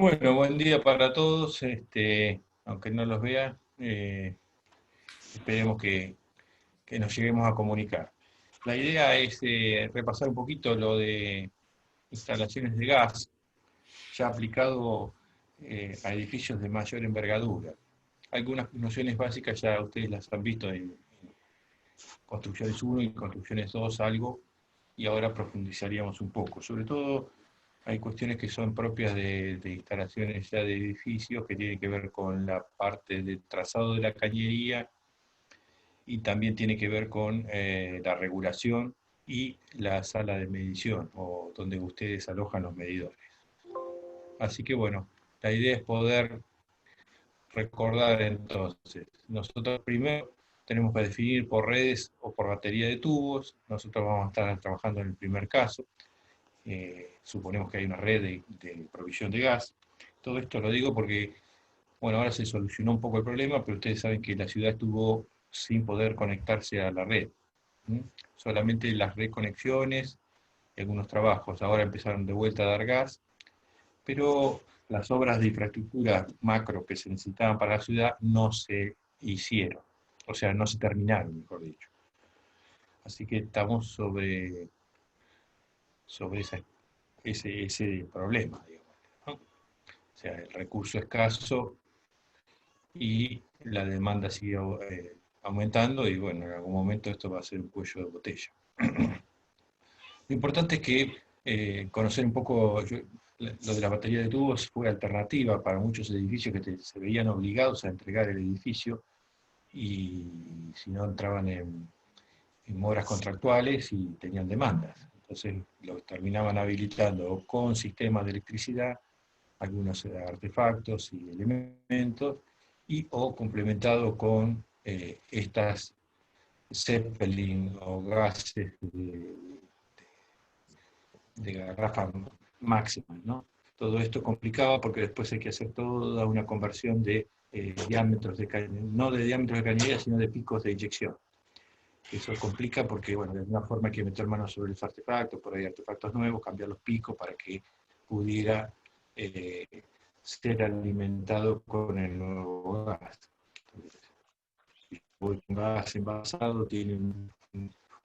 Bueno, buen día para todos. Aunque no los vea, esperemos que nos lleguemos a comunicar. La idea es repasar un poquito lo de instalaciones de gas ya aplicado a edificios de mayor envergadura. Algunas nociones básicas ya ustedes las han visto en construcciones 1 y construcciones 2 algo, y ahora profundizaríamos un poco. Sobre todo hay cuestiones que son propias de instalaciones ya de edificios que tienen que ver con la parte del trazado de la cañería y también tiene que ver con la regulación y la sala de medición o donde ustedes alojan los medidores. Así que bueno, la idea es poder recordar entonces. Nosotros primero tenemos que definir por redes o por batería de tubos. Nosotros vamos a estar trabajando en el primer caso. Suponemos que hay una red de provisión de gas. Todo esto lo digo porque, bueno, ahora se solucionó un poco el problema, pero ustedes saben que la ciudad estuvo sin poder conectarse a la red. ¿Mm? Solamente las reconexiones y algunos trabajos. Ahora empezaron de vuelta a dar gas, pero las obras de infraestructura macro que se necesitaban para la ciudad no se hicieron. O sea, no se terminaron, mejor dicho. Así que estamos sobre ese problema, digamos, ¿no? O sea, el recurso escaso y la demanda sigue aumentando y bueno, en algún momento esto va a ser un cuello de botella. Lo importante es que conocer un poco, lo de la batería de tubos fue alternativa para muchos edificios que se veían obligados a entregar el edificio y si no entraban en moras contractuales y tenían demandas. Entonces los terminaban habilitando con sistemas de electricidad, algunos artefactos y elementos, y o complementado con estas Zeppelin o gases de garrafa máxima, ¿no? Todo esto complicaba porque después hay que hacer toda una conversión de diámetros de cañería, no de diámetros de cañería, sino de picos de inyección. Eso complica porque, bueno, de alguna forma hay que meter manos sobre los artefactos, por ahí artefactos nuevos, cambiar los picos para que pudiera eh, ser alimentado con el nuevo gas. Si voy con gas envasado, tiene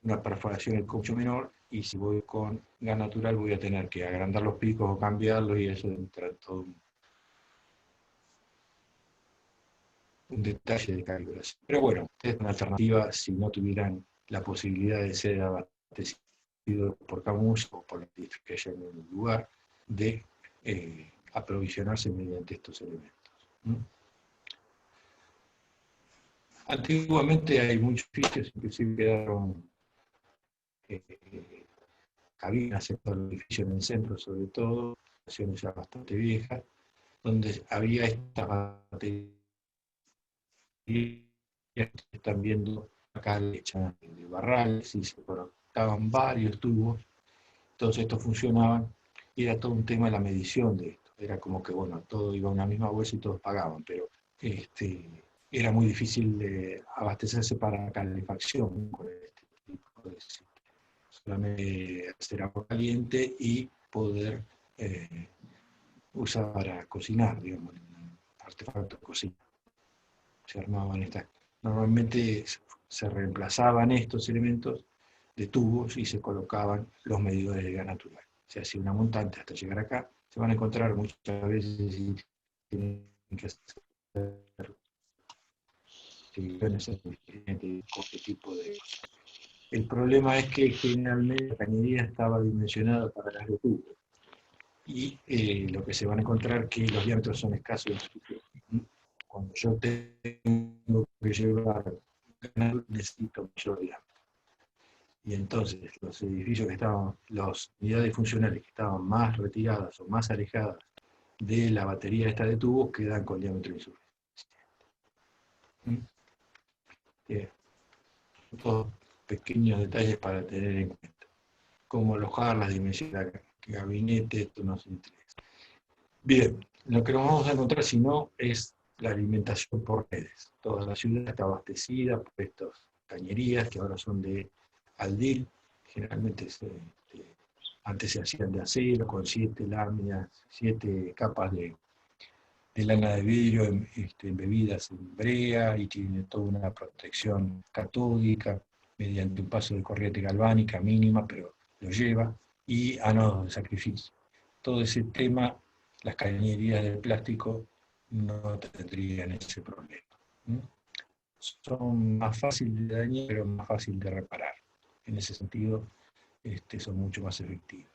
una perforación en mucho menor, y si voy con gas natural voy a tener que agrandar los picos o cambiarlos, y eso entra todo un detalle de calibración. Pero bueno, es una alternativa si no tuvieran la posibilidad de ser abastecido por CAMUS o por la que haya en el lugar, de aprovisionarse mediante estos elementos. ¿Mm? Antiguamente hay muchos edificios, inclusive quedaron cabinas en todo el edificio, en el centro sobre todo, estaciones ya bastante viejas, donde había estas baterías que están viendo acá hechas de barrales y se conectaban varios tubos, entonces estos funcionaban y era todo un tema de la medición de esto. Era como que, bueno, todo iba a una misma bolsa y todos pagaban, pero era muy difícil de abastecerse para calefacción con este tipo de sistema. Solamente hacer agua caliente y poder usar para cocinar, digamos, artefactos de cocina. Se armaban estas. Normalmente se reemplazaban estos elementos de tubos y se colocaban los medidores de gas natural. Se hacía una montante hasta llegar acá. Se van a encontrar muchas veces y tienen que hacer este tipo de cosas. El problema es que generalmente la cañería estaba dimensionada para gas de tubo y lo que se van a encontrar es que los diámetros son escasos. Cuando yo tengo que llevar ganado, necesito mayor diámetro. Y entonces los edificios que estaban, las unidades funcionales que estaban más retiradas o más alejadas de la batería esta de tubos quedan con diámetro insuficiente. Todos pequeños detalles para tener en cuenta. Cómo alojar las dimensiones del gabinete, esto nos interesa. Bien, lo que nos vamos a encontrar si no es la alimentación por redes. Toda la ciudad está abastecida por estas cañerías que ahora son de Aldil. Generalmente antes se hacían de acero con 7 láminas, 7 capas de lana de vidrio embebidas en brea y tiene toda una protección catódica mediante un paso de corriente galvánica mínima, pero lo lleva, y ánodos de sacrificio. Todo ese tema, las cañerías de plástico no tendrían ese problema. Son más fáciles de dañar, pero más fácil de reparar. En ese sentido, son mucho más efectivas.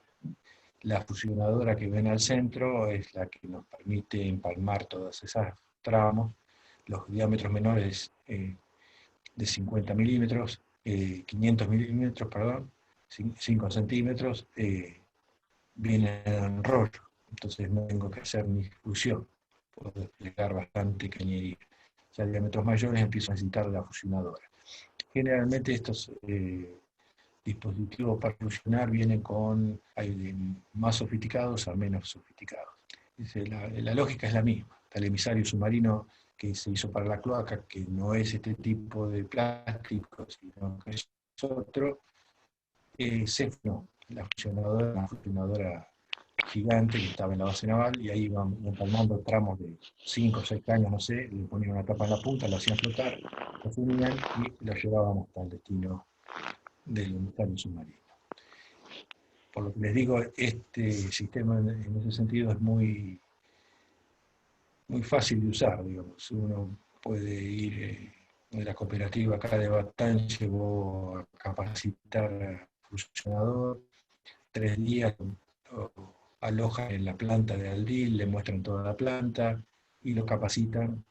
La fusionadora que ven al centro es la que nos permite empalmar todas esas tramos. Los diámetros menores de 50 milímetros, 500 milímetros, perdón, 5 centímetros, vienen en rollo. Entonces no tengo que hacer ni fusión. Puedo desplegar bastante cañería. Ya diámetros mayores empiezo a necesitar la fusionadora. Generalmente estos dispositivos para fusionar vienen con más sofisticados a menos sofisticados. La lógica es la misma. Está el emisario submarino que se hizo para la cloaca, que no es este tipo de plástico, sino que es otro. CEFNO, la fusionadora gigante que estaba en la base naval, y ahí iban empalmando tramos de 5 o 6 caños, no sé, le ponían una tapa en la punta, lo hacían flotar, lo funían y lo llevábamos hasta el destino del emisario submarino. Por lo que les digo, este sistema en ese sentido es muy fácil de usar, digamos. Uno puede ir de la cooperativa acá de Batán, llevó a capacitar al funcionador, 3 días alojan en la planta de Aldil, le muestran toda la planta y lo capacitan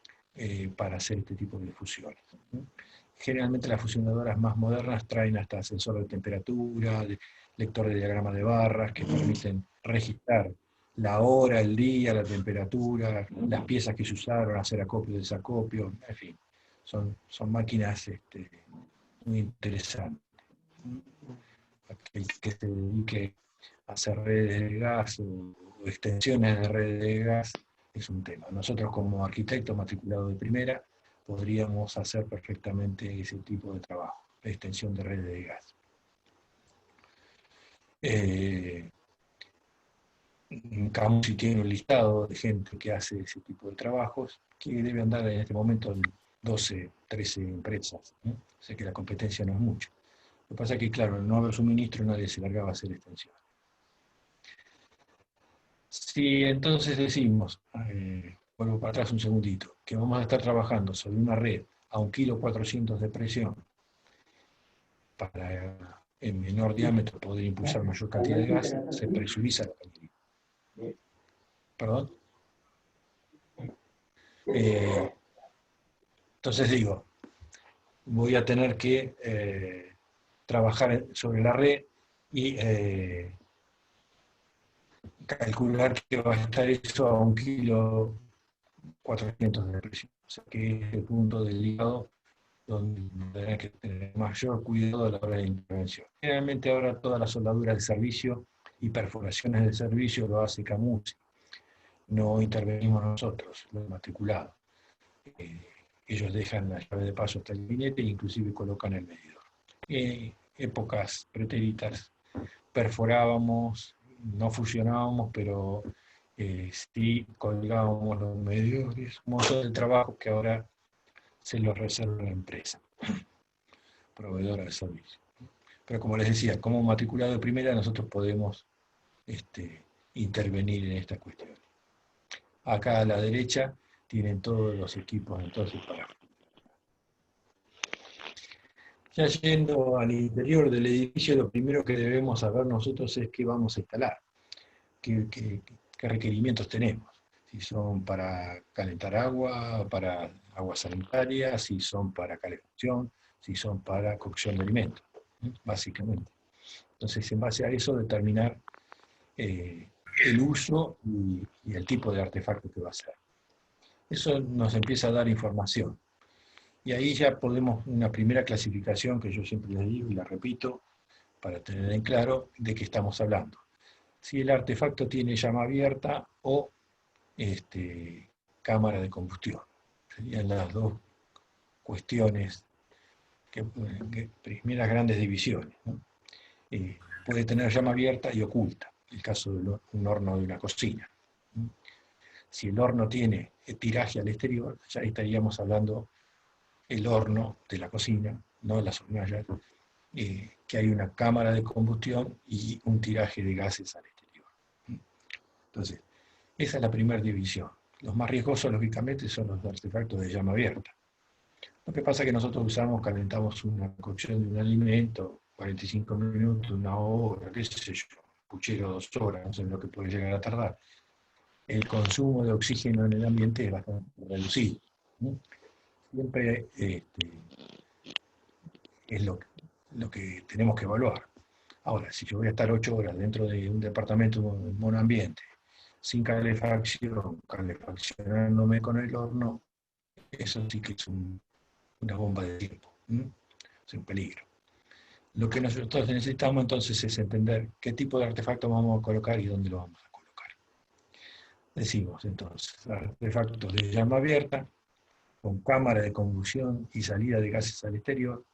para hacer este tipo de fusiones. Generalmente las fusionadoras más modernas traen hasta sensor de temperatura, lector de diagrama de barras, que permiten registrar la hora, el día, la temperatura, las piezas que se usaron, hacer acopio, desacopio, en fin. Son máquinas muy interesantes. Aquel que se dedique a hacer redes de gas o extensiones de redes de gas es un tema. Nosotros como arquitectos matriculados de primera podríamos hacer perfectamente ese tipo de trabajo, la extensión de redes de gas. Camusi tiene un listado de gente que hace ese tipo de trabajos, que debe andar en este momento en 12, 13 empresas. Sé que la competencia no es mucho. Lo que pasa es que, claro, al no haber suministro, nadie se largaba a hacer extensión. Si entonces decimos, vuelvo para atrás un segundito, que vamos a estar trabajando sobre una red a 1,4 kg de presión para en menor diámetro poder impulsar mayor cantidad de gas, se presuriza la cañería. ¿Perdón? Entonces digo, voy a tener que trabajar sobre la red y calcular que va a estar eso a 1,4 kg de presión. O sea que es el punto del hígado donde tendrá que tener mayor cuidado a la hora de intervención. Generalmente ahora todas las soldaduras de servicio y perforaciones de servicio lo hace Camusi. No intervenimos nosotros, los matriculados. Ellos dejan la llave de paso hasta el gabinete e inclusive colocan el medidor. Épocas pretéritas perforábamos, no fusionábamos, pero sí colgábamos los medidores, un montón de trabajo que ahora se los reserva la empresa, proveedora de servicio. Pero como les decía, como matriculado de primera, nosotros podemos intervenir en estas cuestiones. Acá a la derecha tienen todos los equipos entonces para... Ya yendo al interior del edificio, lo primero que debemos saber nosotros es qué vamos a instalar, qué requerimientos tenemos. Si son para calentar agua, para agua sanitaria, si son para calefacción, si son para cocción de alimentos, básicamente. Entonces, en base a eso, determinar el uso y el tipo de artefacto que va a ser. Eso nos empieza a dar información. Y ahí ya podemos, una primera clasificación que yo siempre les digo y la repito, para tener en claro de qué estamos hablando. Si el artefacto tiene llama abierta o cámara de combustión. Serían las dos cuestiones, primeras grandes divisiones, ¿no? Puede tener llama abierta y oculta, el caso de un horno de una cocina. Si el horno tiene tiraje al exterior, ya estaríamos hablando el horno de la cocina, no las hornallas, que hay una cámara de combustión y un tiraje de gases al exterior. Entonces, esa es la primera división. Los más riesgosos, lógicamente, son los artefactos de llama abierta. Lo que pasa es que nosotros calentamos una cocción de un alimento, 45 minutos, una hora, qué sé yo, puchero 2 horas, no sé lo que puede llegar a tardar. El consumo de oxígeno en el ambiente es bastante reducido. Siempre es lo que tenemos que evaluar. Ahora, si yo voy a estar 8 horas dentro de un departamento monoambiente, sin calefacción, calefaccionándome con el horno, eso sí que es una bomba de tiempo. Es un peligro. Lo que nosotros necesitamos entonces es entender qué tipo de artefacto vamos a colocar y dónde lo vamos a colocar. Decimos entonces, artefactos de llama abierta, con cámara de combustión y salida de gases al exterior,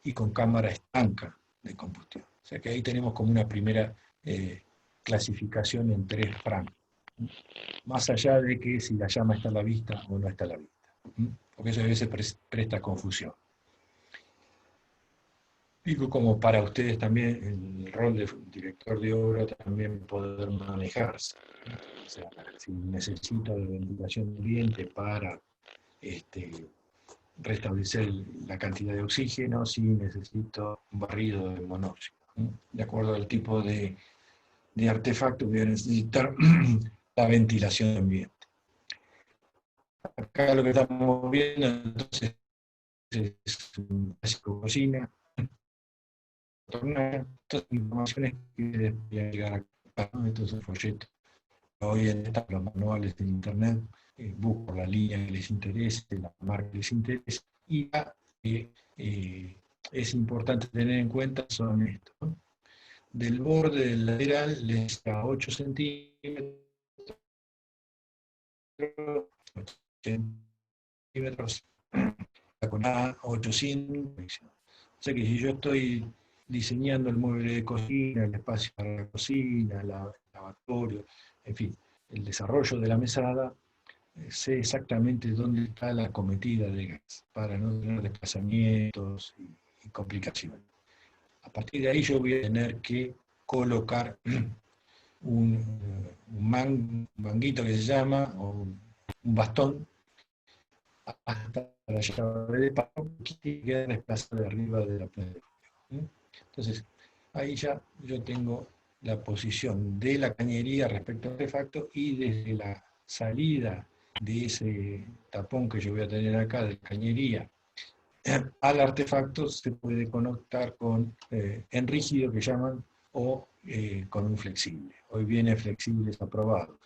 y con cámara estanca de combustión. O sea que ahí tenemos como una primera clasificación en 3 frangos. Más allá de que si la llama está a la vista o no está a la vista. Porque eso a veces presta confusión. Digo, como para ustedes también el rol de director de obra también poder manejarse. O sea, si necesito de ventilación de ambiente para restablecer la cantidad de oxígeno, si necesito un barrido de monóxido. De acuerdo al tipo de artefacto voy a necesitar la ventilación de ambiente. Acá lo que estamos viendo entonces es un clásico cocina, todas las informaciones que deberían llegar acá, ¿no? Entonces folletos. Hoy en día los manuales de internet, busco la línea que les interese, la marca que les interese, y ya es importante tener en cuenta son estos, ¿no? Del borde del lateral les da 8 centímetros, 8 centímetros, con A 800. O sea que si yo estoy diseñando el mueble de cocina, el espacio para la cocina, el lavatorio, en fin, el desarrollo de la mesada, sé exactamente dónde está la cometida de gas, para no tener desplazamientos y complicaciones. A partir de ahí yo voy a tener que colocar un manguito que se llama, o un bastón, hasta la llave de palo, que queda desplazada de arriba de la planta de fuego. Entonces, ahí ya yo tengo la posición de la cañería respecto al artefacto, y desde la salida de ese tapón que yo voy a tener acá de cañería al artefacto se puede conectar con en rígido, que llaman, o con un flexible. Hoy viene flexibles aprobados,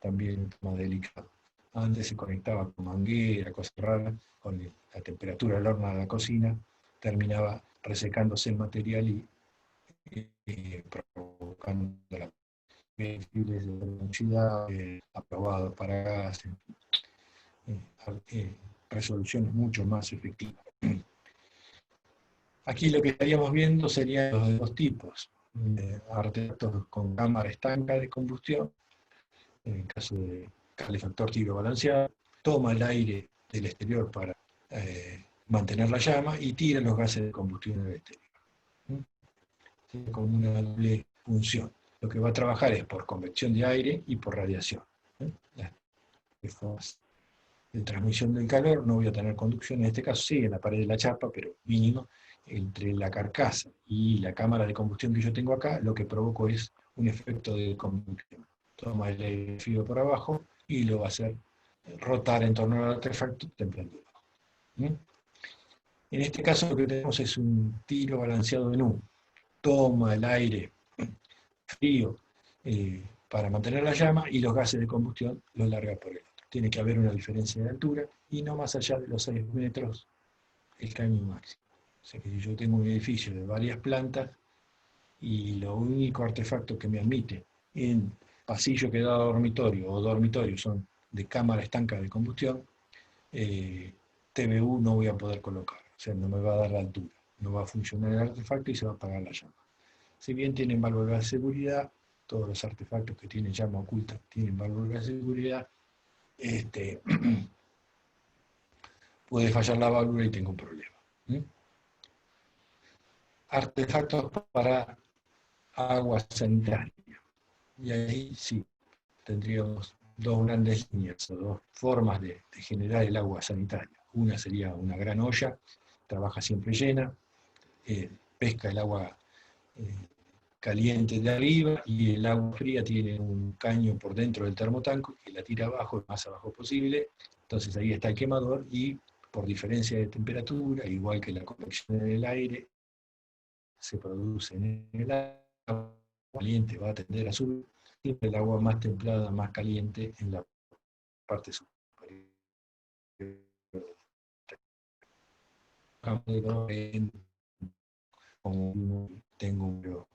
también más delicado. Antes se conectaba con manguera, cosas raras, con la temperatura del horno de la cocina, terminaba resecándose el material y provocando la flexibles de velocidad, aprobados para gas, resoluciones mucho más efectivas. Aquí lo que estaríamos viendo serían los dos tipos: artefactos con cámara estanca de combustión, en el caso de calefactor tiro balanceado, toma el aire del exterior para mantener la llama y tira los gases de combustión del exterior. Como una doble función. Lo que va a trabajar es por convección de aire y por radiación. Las formas de transmisión del calor, no voy a tener conducción en este caso, sí, en la pared de la chapa, pero mínimo. Entre la carcasa y la cámara de combustión que yo tengo acá, lo que provoco es un efecto de combustión. Toma el aire frío por abajo y lo va a hacer rotar en torno al artefacto templando. En este caso lo que tenemos es un tiro balanceado en U. Toma el aire frío para mantener la llama, y los gases de combustión los larga por el otro. Tiene que haber una diferencia de altura y no más allá de los 6 metros el caño máximo. O sea que si yo tengo un edificio de varias plantas y lo único artefacto que me admite en pasillo que da dormitorio o dormitorio son de cámara estanca de combustión, TBU no voy a poder colocar. O sea, no me va a dar la altura. No va a funcionar el artefacto y se va a apagar la llama. Si bien tienen válvulas de seguridad, todos los artefactos que tienen llama oculta tienen válvulas de seguridad, puede fallar la válvula y tengo un problema. Artefactos para agua sanitaria. Y ahí sí, tendríamos dos grandes líneas o dos formas de generar el agua sanitaria. Una sería una gran olla, trabaja siempre llena, pesca el agua caliente de arriba y el agua fría tiene un caño por dentro del termotanque que la tira abajo, lo más abajo posible. Entonces ahí está el quemador y por diferencia de temperatura, igual que la convección en el aire, se produce en el agua caliente, va a tender a subir, siempre el agua más templada, más caliente en la parte superior. Como tengo un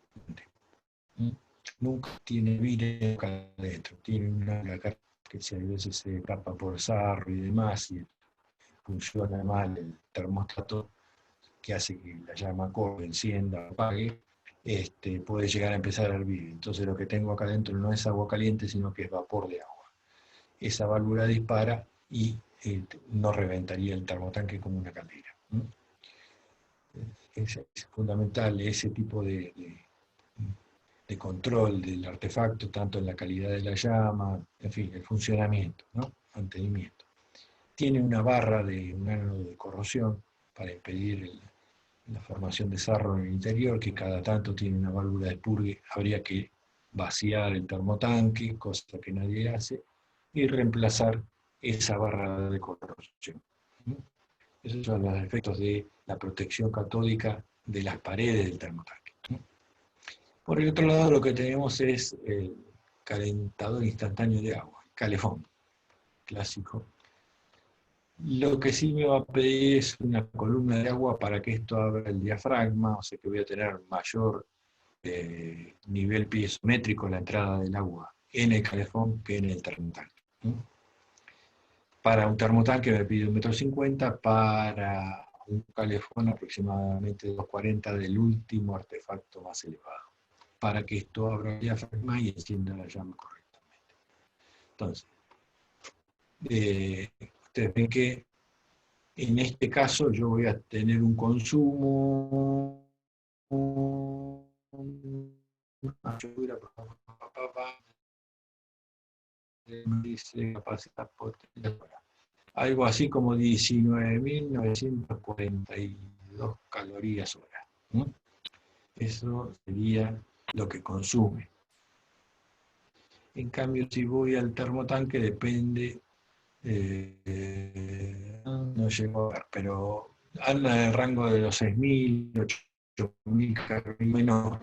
nunca tiene vidrio acá adentro, tiene una que si a veces se tapa por sarro y demás, y funciona mal el termostato, que hace que la llama corra, encienda, apague, puede llegar a empezar a hervir. Entonces lo que tengo acá adentro no es agua caliente, sino que es vapor de agua. Esa válvula dispara y no reventaría el termotanque como una caldera. Es fundamental ese tipo de control del artefacto, tanto en la calidad de la llama, en fin, el funcionamiento, ¿no? Mantenimiento. Tiene una barra de un ánodo de corrosión para impedir la formación de sarro en el interior, que cada tanto tiene una válvula de expurgue, habría que vaciar el termotanque, cosa que nadie hace, y reemplazar esa barra de corrosión. Esos son los efectos de la protección catódica de las paredes del termotanque. Por el otro lado, lo que tenemos es el calentador instantáneo de agua, calefón, clásico. Lo que sí me va a pedir es una columna de agua para que esto abra el diafragma, o sea que voy a tener mayor nivel piezométrico en la entrada del agua en el calefón que en el termotanque. Para un termotanque me pide 1,50 m, para un calefón aproximadamente 2,40 m del último artefacto más elevado, para que esto abra el diafragma y encienda la llama correctamente. Entonces, ustedes ven que en este caso yo voy a tener un consumo dice capacidad potencial, algo así como 19.942 calorías hora. Eso sería lo que consume. En cambio, si voy al termotanque, depende, no llego a ver, pero anda en el rango de los 6.000, 8.000 calorías menos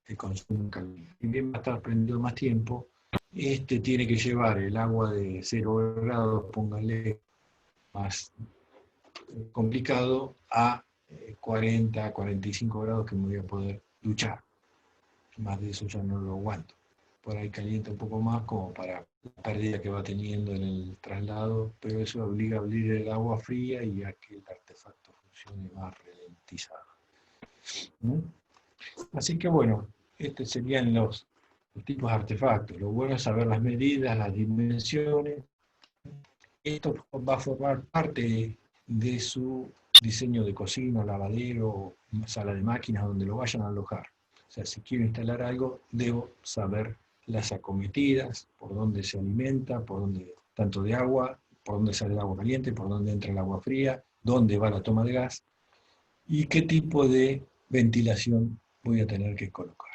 que consume calorías. Y bien va a estar prendido más tiempo. Tiene que llevar el agua de 0 grados, póngale, más complicado, a 40, 45 grados que me voy a poder duchar. Más de eso ya no lo aguanto. Por ahí calienta un poco más como para la pérdida que va teniendo en el traslado, pero eso obliga a abrir el agua fría y a que el artefacto funcione más ralentizado. Así que bueno, estos serían los tipos de artefactos. Lo bueno es saber las medidas, las dimensiones. Esto va a formar parte de su diseño de cocina, lavadero, sala de máquinas, donde lo vayan a alojar. O sea, si quiero instalar algo, debo saber las acometidas, por dónde se alimenta, por dónde, tanto de agua, por dónde sale el agua caliente, por dónde entra el agua fría, dónde va la toma de gas, y qué tipo de ventilación voy a tener que colocar.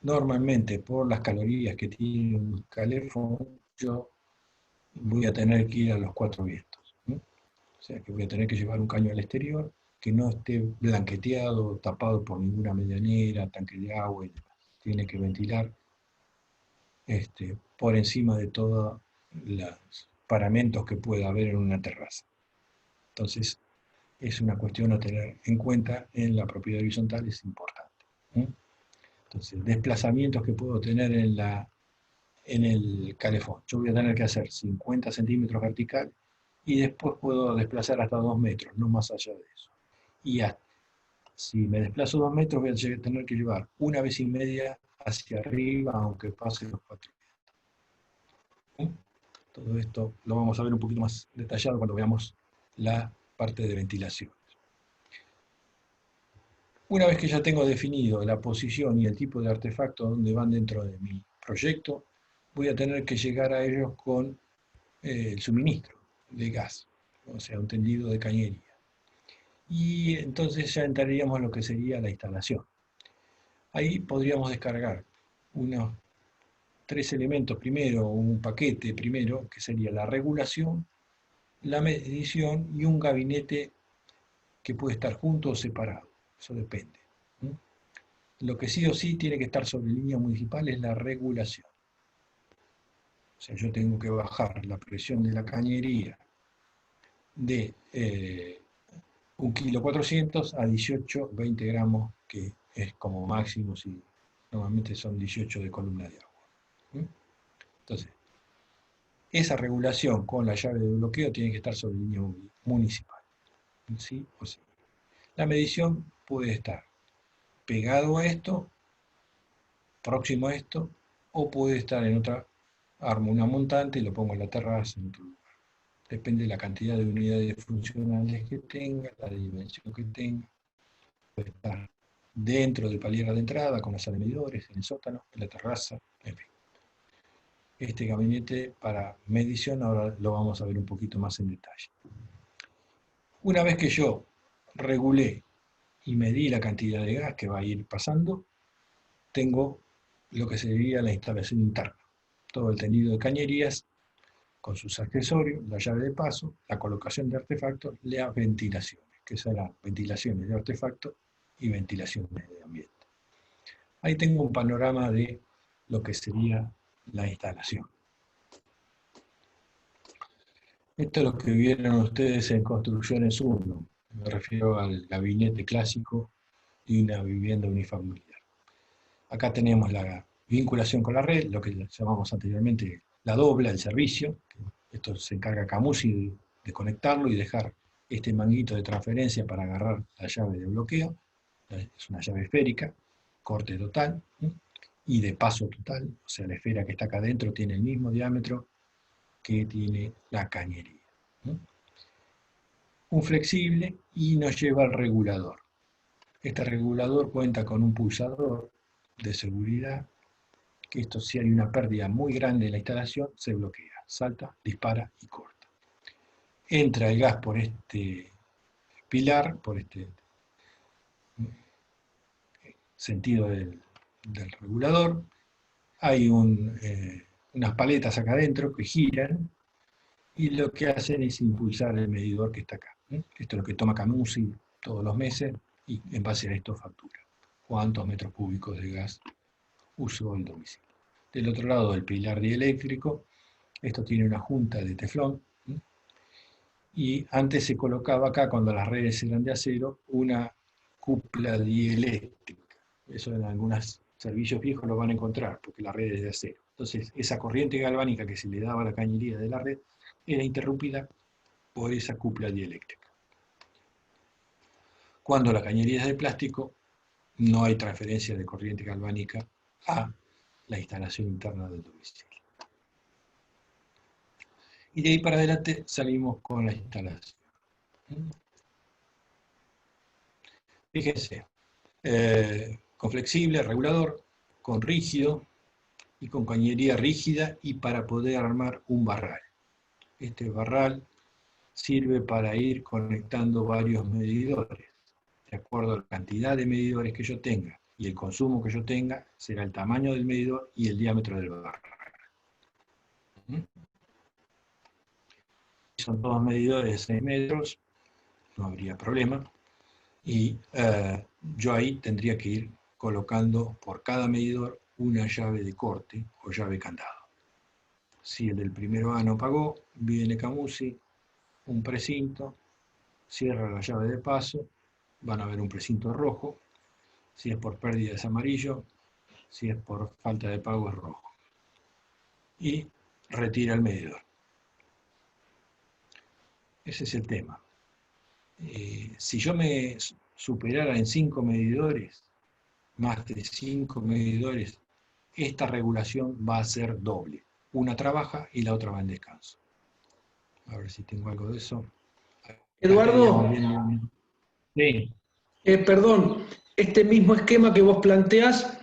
Normalmente, por las calorías que tiene un calefón, yo voy a tener que ir a los 4 vientos. O sea que voy a tener que llevar un caño al exterior, que no esté blanqueteado, tapado por ninguna medianera, tanque de agua y demás. Tiene que ventilar por encima de todos los paramentos que pueda haber en una terraza. Entonces, es una cuestión a tener en cuenta en la propiedad horizontal, es importante. Entonces, desplazamientos que puedo tener en el calefón. Yo voy a tener que hacer 50 centímetros vertical y después puedo desplazar hasta 2 metros, no más allá de eso. Y si me desplazo 2 metros, voy a tener que llevar 1,5 veces hacia arriba, aunque pase los 4 vientos. Todo esto lo vamos a ver un poquito más detallado cuando veamos la parte de ventilación. Una vez que ya tengo definido la posición y el tipo de artefacto donde van dentro de mi proyecto, voy a tener que llegar a ellos con el suministro de gas, o sea, un tendido de cañería. Y entonces ya entraríamos en lo que sería la instalación. Ahí podríamos descargar unos 3 elementos primero, un paquete primero, que sería la regulación, la medición y un gabinete que puede estar junto o separado. Eso depende. Lo que sí o sí tiene que estar sobre línea municipal es la regulación. O sea, yo tengo que bajar la presión de la cañería de 1,4 kg a 18, 20 gramos, que es como máximo, si normalmente son 18 de columna de agua. Entonces, esa regulación con la llave de bloqueo tiene que estar sobre línea municipal. ¿Sí o sí? La medición puede estar pegado a esto, próximo a esto, o puede estar en otra, armo una montante y lo pongo en la terraza, en otro lugar. Depende de la cantidad de unidades funcionales que tenga, la dimensión que tenga. Puede estar dentro del palier de entrada, con los medidores, en el sótano, en la terraza, en fin. Este gabinete para medición ahora lo vamos a ver un poquito más en detalle. Una vez que yo regulé y medí la cantidad de gas que va a ir pasando, tengo lo que sería la instalación interna. Todo el tendido de cañerías con sus accesorios, la llave de paso, la colocación de artefactos, las ventilaciones, que serán ventilaciones de artefactos y ventilaciones de ambiente. Ahí tengo un panorama de lo que sería la instalación. Esto es lo que vieron ustedes en Construcciones 1. Me refiero al gabinete clásico de una vivienda unifamiliar. Acá tenemos la vinculación con la red, lo que llamamos anteriormente la dobla, el servicio. Esto se encarga Camusi de conectarlo y dejar este manguito de transferencia para agarrar la llave de bloqueo. Es una llave esférica, corte total y de paso total. O sea, la esfera que está acá adentro tiene el mismo diámetro que tiene la cañería. Un flexible y nos lleva al regulador. Este regulador cuenta con un pulsador de seguridad, que esto, si hay una pérdida muy grande en la instalación, se bloquea, salta, dispara y corta. Entra el gas por este pilar, por este sentido del regulador. Hay unas paletas acá adentro que giran y lo que hacen es impulsar el medidor que está acá. Esto es lo que toma Camusi todos los meses y en base a esto factura cuántos metros cúbicos de gas usó el domicilio. Del otro lado, el pilar dieléctrico, esto tiene una junta de teflón, y antes se colocaba acá, cuando las redes eran de acero, una cupla dieléctrica. Eso en algunos servicios viejos lo van a encontrar, porque la red es de acero. Entonces, esa corriente galvánica que se le daba a la cañería de la red era interrumpida por esa cupla dieléctrica. Cuando la cañería es de plástico, no hay transferencia de corriente galvánica a la instalación interna del domicilio. Y de ahí para adelante salimos con la instalación. Fíjense, con flexible, regulador, con rígido y con cañería rígida, y para poder armar un barral. Este barral sirve para ir conectando varios medidores. De acuerdo a la cantidad de medidores que yo tenga y el consumo que yo tenga, será el tamaño del medidor y el diámetro del barral. Son todos medidores de 6 metros, no habría problema. Y yo ahí tendría que ir colocando por cada medidor una llave de corte o llave candado. Si el del primero A no pagó, viene Camusi, un precinto, cierra la llave de paso, van a ver un precinto rojo, si es por pérdida es amarillo, si es por falta de pago es rojo. Y retira el medidor. Ese es el tema. Si yo me superara en 5 medidores, más de 5 medidores, esta regulación va a ser doble. una trabaja y la otra va en descanso. A ver si tengo algo de eso. Acá estaríamos Eduardo, viendo. Sí, perdón, este mismo esquema que vos planteás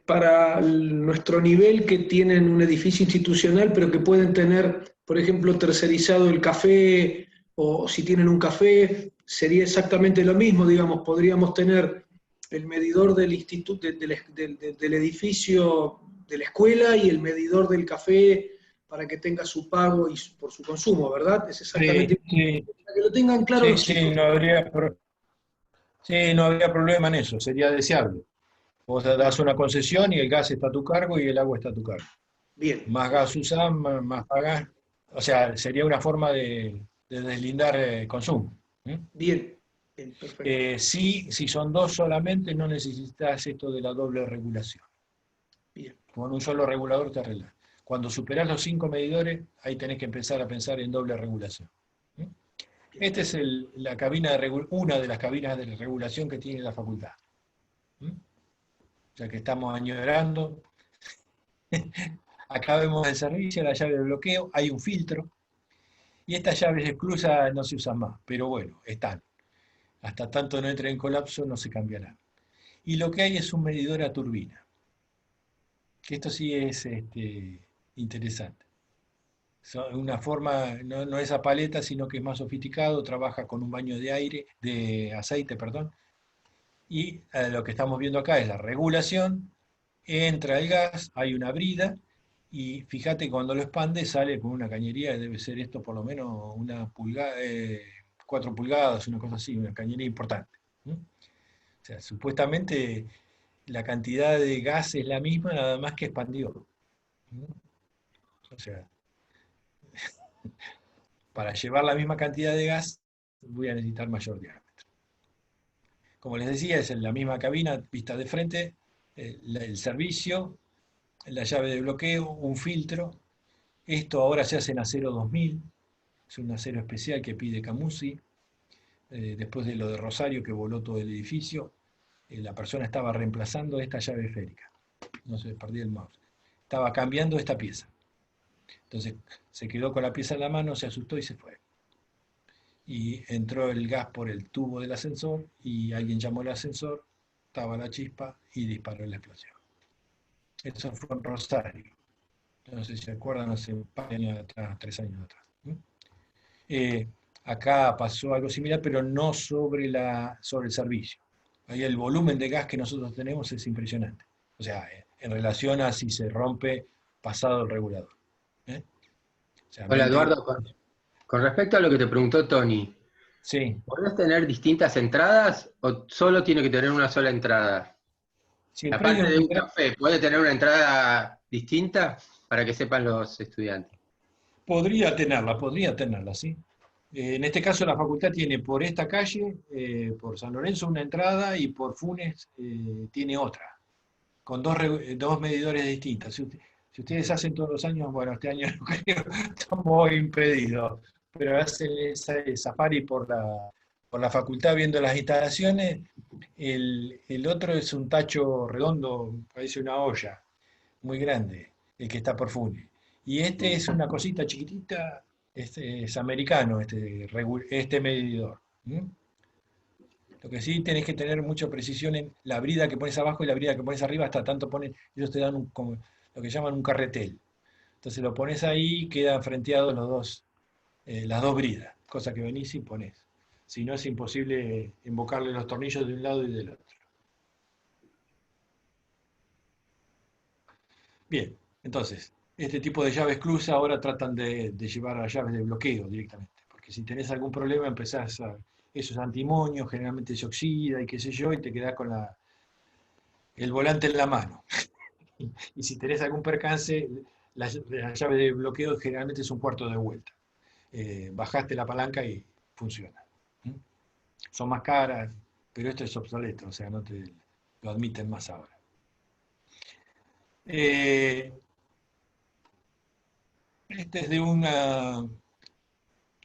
para nuestro nivel que tienen un edificio institucional, pero que pueden tener, por ejemplo, tercerizado el café o si tienen un café, sería exactamente lo mismo, digamos, podríamos tener el medidor del instituto, del edificio de la escuela y el medidor del café para que tenga su pago y por su consumo, ¿verdad? Es exactamente sí, igual. sí, Para que lo tengan claro sí, los sí, chicos. sí, no habría problema en eso, sería deseable. Vos das una concesión y el gas está a tu cargo y el agua está a tu cargo. Bien, Más gas usás, más pagás. O sea, sería una forma de deslindar consumo. ¿Mm? bien, bien, perfecto. Sí, si son dos solamente, no necesitas esto de la doble regulación. Bien, Con un solo regulador te arreglas. Cuando superás los 5 medidores, ahí tenés que empezar a pensar en doble regulación. ¿Mm? bien. Esta es la cabina una de las cabinas de regulación que tiene la facultad. ¿Mm? Ya que estamos añorando, acá vemos el servicio, la llave de bloqueo, hay un filtro, y estas llaves exclusas no se usan más, pero bueno, están. Hasta tanto no entre en colapso, no se cambiarán. Y lo que hay es un medidor a turbina, que esto sí es interesante. Una forma, no es a paleta, sino que es más sofisticado, trabaja con un baño de aire, de aceite, perdón, y lo que estamos viendo acá es la regulación, entra el gas, hay una brida, y fíjate que cuando lo expande sale con una cañería, debe ser esto por lo menos una pulgada, 4 pulgadas, una cosa así, una cañería importante. ¿Mm? O sea, supuestamente la cantidad de gas es la misma, nada más que expandió. ¿Mm? O sea, para llevar la misma cantidad de gas voy a necesitar mayor diámetro. Como les decía, es en la misma cabina, vista de frente, el servicio, la llave de bloqueo, un filtro. Esto ahora se hace en acero 2000, es un acero especial que pide Camusi. Después de lo de Rosario que voló todo el edificio, la persona estaba reemplazando esta llave esférica. No se perdí el mouse. Estaba cambiando esta pieza. Entonces se quedó con la pieza en la mano, se asustó y se fue. Y entró el gas por el tubo del ascensor y alguien llamó al ascensor, estaba la chispa y disparó la explosión. Eso fue en Rosario. No sé si se acuerdan, hace un par de años atrás, 3 años atrás. ¿Mm? Eh, Acá pasó algo similar, pero no sobre el servicio. Ahí el volumen de gas que nosotros tenemos es impresionante. O sea, en relación a si se rompe pasado el regulador. ¿Eh? O sea, Hola Eduardo, con respecto a lo que te preguntó Tony, sí, ¿podés tener distintas entradas o solo tiene que tener una sola entrada? si el La predio parte es de muy un grande, café, ¿puede tener una entrada distinta para que sepan los estudiantes? podría tenerla, sí. En este caso la facultad tiene por esta calle, por San Lorenzo una entrada y por Funes tiene otra, con dos medidores distintos. Si ustedes hacen todos los años, bueno, este año no creo, estamos impedidos, pero hacen ese safari por la facultad viendo las instalaciones, el otro es un tacho redondo, parece una olla, muy grande, el que está por Funes. Y este es una cosita chiquitita, este es americano, este medidor. ¿Mm? Lo que sí tenés que tener mucha precisión en la brida que pones abajo y la brida que pones arriba, hasta tanto ponen, ellos te dan como lo que llaman un carretel. Entonces lo pones ahí y quedan frenteados las dos bridas, cosa que venís y pones. Si no es imposible invocarle los tornillos de un lado y del otro. Bien, entonces, este tipo de llaves cruz ahora tratan de llevar a llaves de bloqueo directamente, porque si tenés algún problema empezás a... Eso es antimonio, generalmente se oxida y qué sé yo, y te quedás con el volante en la mano. Y si tenés algún percance, la llave de bloqueo generalmente es un cuarto de vuelta. Bajaste la palanca y funciona. ¿Mm? Son más caras, pero esto es obsoleto, o sea, no te lo admiten más ahora. Eh, Este es de una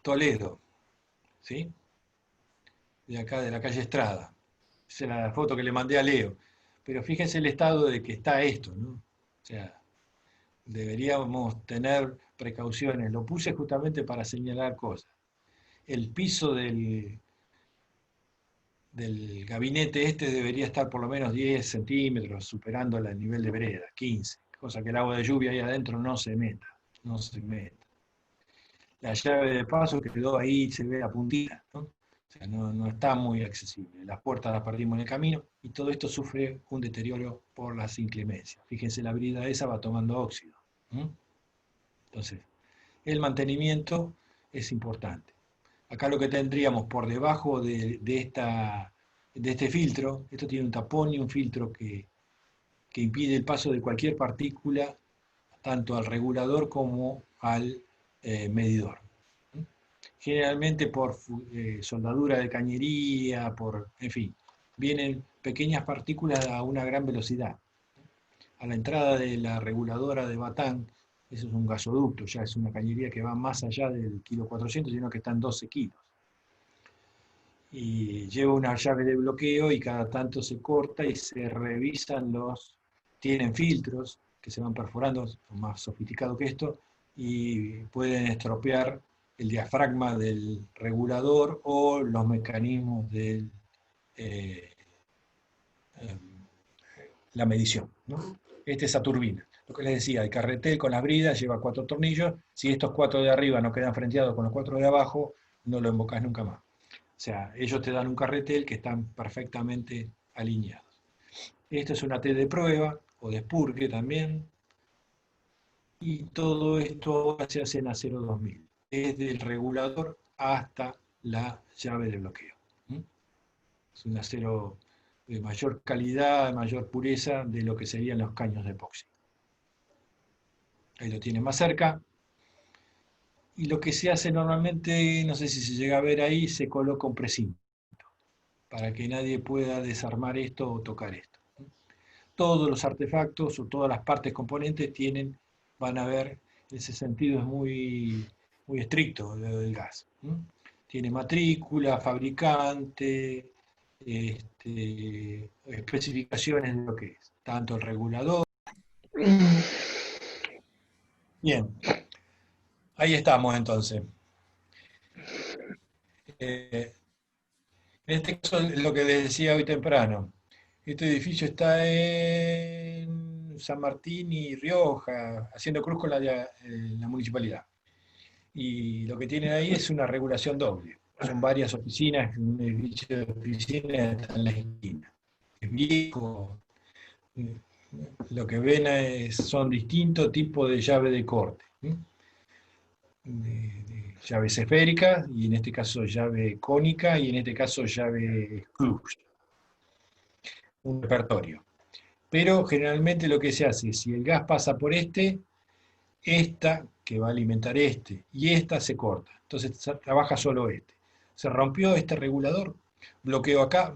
Toledo, ¿sí? De acá, de la calle Estrada. Esa es la foto que le mandé a Leo. Pero fíjense el estado de que está esto, ¿no? O sea, deberíamos tener precauciones. Lo puse justamente para señalar cosas. El piso del gabinete este debería estar por lo menos 10 centímetros, superando el nivel de vereda, 15, cosa que el agua de lluvia ahí adentro no se meta, no se meta. La llave de paso que quedó ahí, se ve la puntita, ¿no? O sea, no está muy accesible. Las puertas las perdimos en el camino y todo esto sufre un deterioro por las inclemencias. Fíjense, la brida esa va tomando óxido. Entonces, el mantenimiento es importante. Acá lo que tendríamos por debajo de este filtro, esto tiene un tapón y un filtro que impide el paso de cualquier partícula, tanto al regulador como al medidor. Generalmente por soldadura de cañería, en fin, vienen pequeñas partículas a una gran velocidad. A la entrada de la reguladora de Batán, eso es un gasoducto, ya es una cañería que va más allá del kilo 400, sino que están 12 kilos. Y lleva una llave de bloqueo y cada tanto se corta y se revisan tienen filtros que se van perforando, son más sofisticados que esto, y pueden estropear el diafragma del regulador o los mecanismos de la medición, ¿no? Esta es esa turbina. Lo que les decía, el carretel con las bridas lleva 4 tornillos, si estos 4 de arriba no quedan frenteados con los 4 de abajo, no lo embocás nunca más. O sea, ellos te dan un carretel que están perfectamente alineados. Esto es una T de prueba, o de Spurge también, y todo esto ahora se hace en acero 2000, desde el regulador hasta la llave de bloqueo. Es un acero de mayor calidad, de mayor pureza de lo que serían los caños de epoxi. Ahí lo tiene más cerca. Y lo que se hace normalmente, no sé si se llega a ver ahí, se coloca un precinto, para que nadie pueda desarmar esto o tocar esto. Todos los artefactos o todas las partes componentes van a ver, en ese sentido es muy, muy estricto lo del gas. Tiene matrícula, fabricante, especificaciones de lo que es, tanto el regulador. Bien, ahí estamos entonces. En este caso, lo que les decía hoy temprano, este edificio está en San Martín y Rioja, haciendo cruz con la municipalidad. Y lo que tienen ahí es una regulación doble. Son varias oficinas, un edificio de oficinas está en la esquina. Es viejo. Lo que ven son distintos tipos de llave de corte. Llaves esféricas, y en este caso llave cónica, y en este caso llave clutch. Un repertorio. Pero generalmente lo que se hace, si el gas pasa por esta que va a alimentar y esta se corta. Entonces trabaja solo este. Se rompió este regulador, bloqueo acá,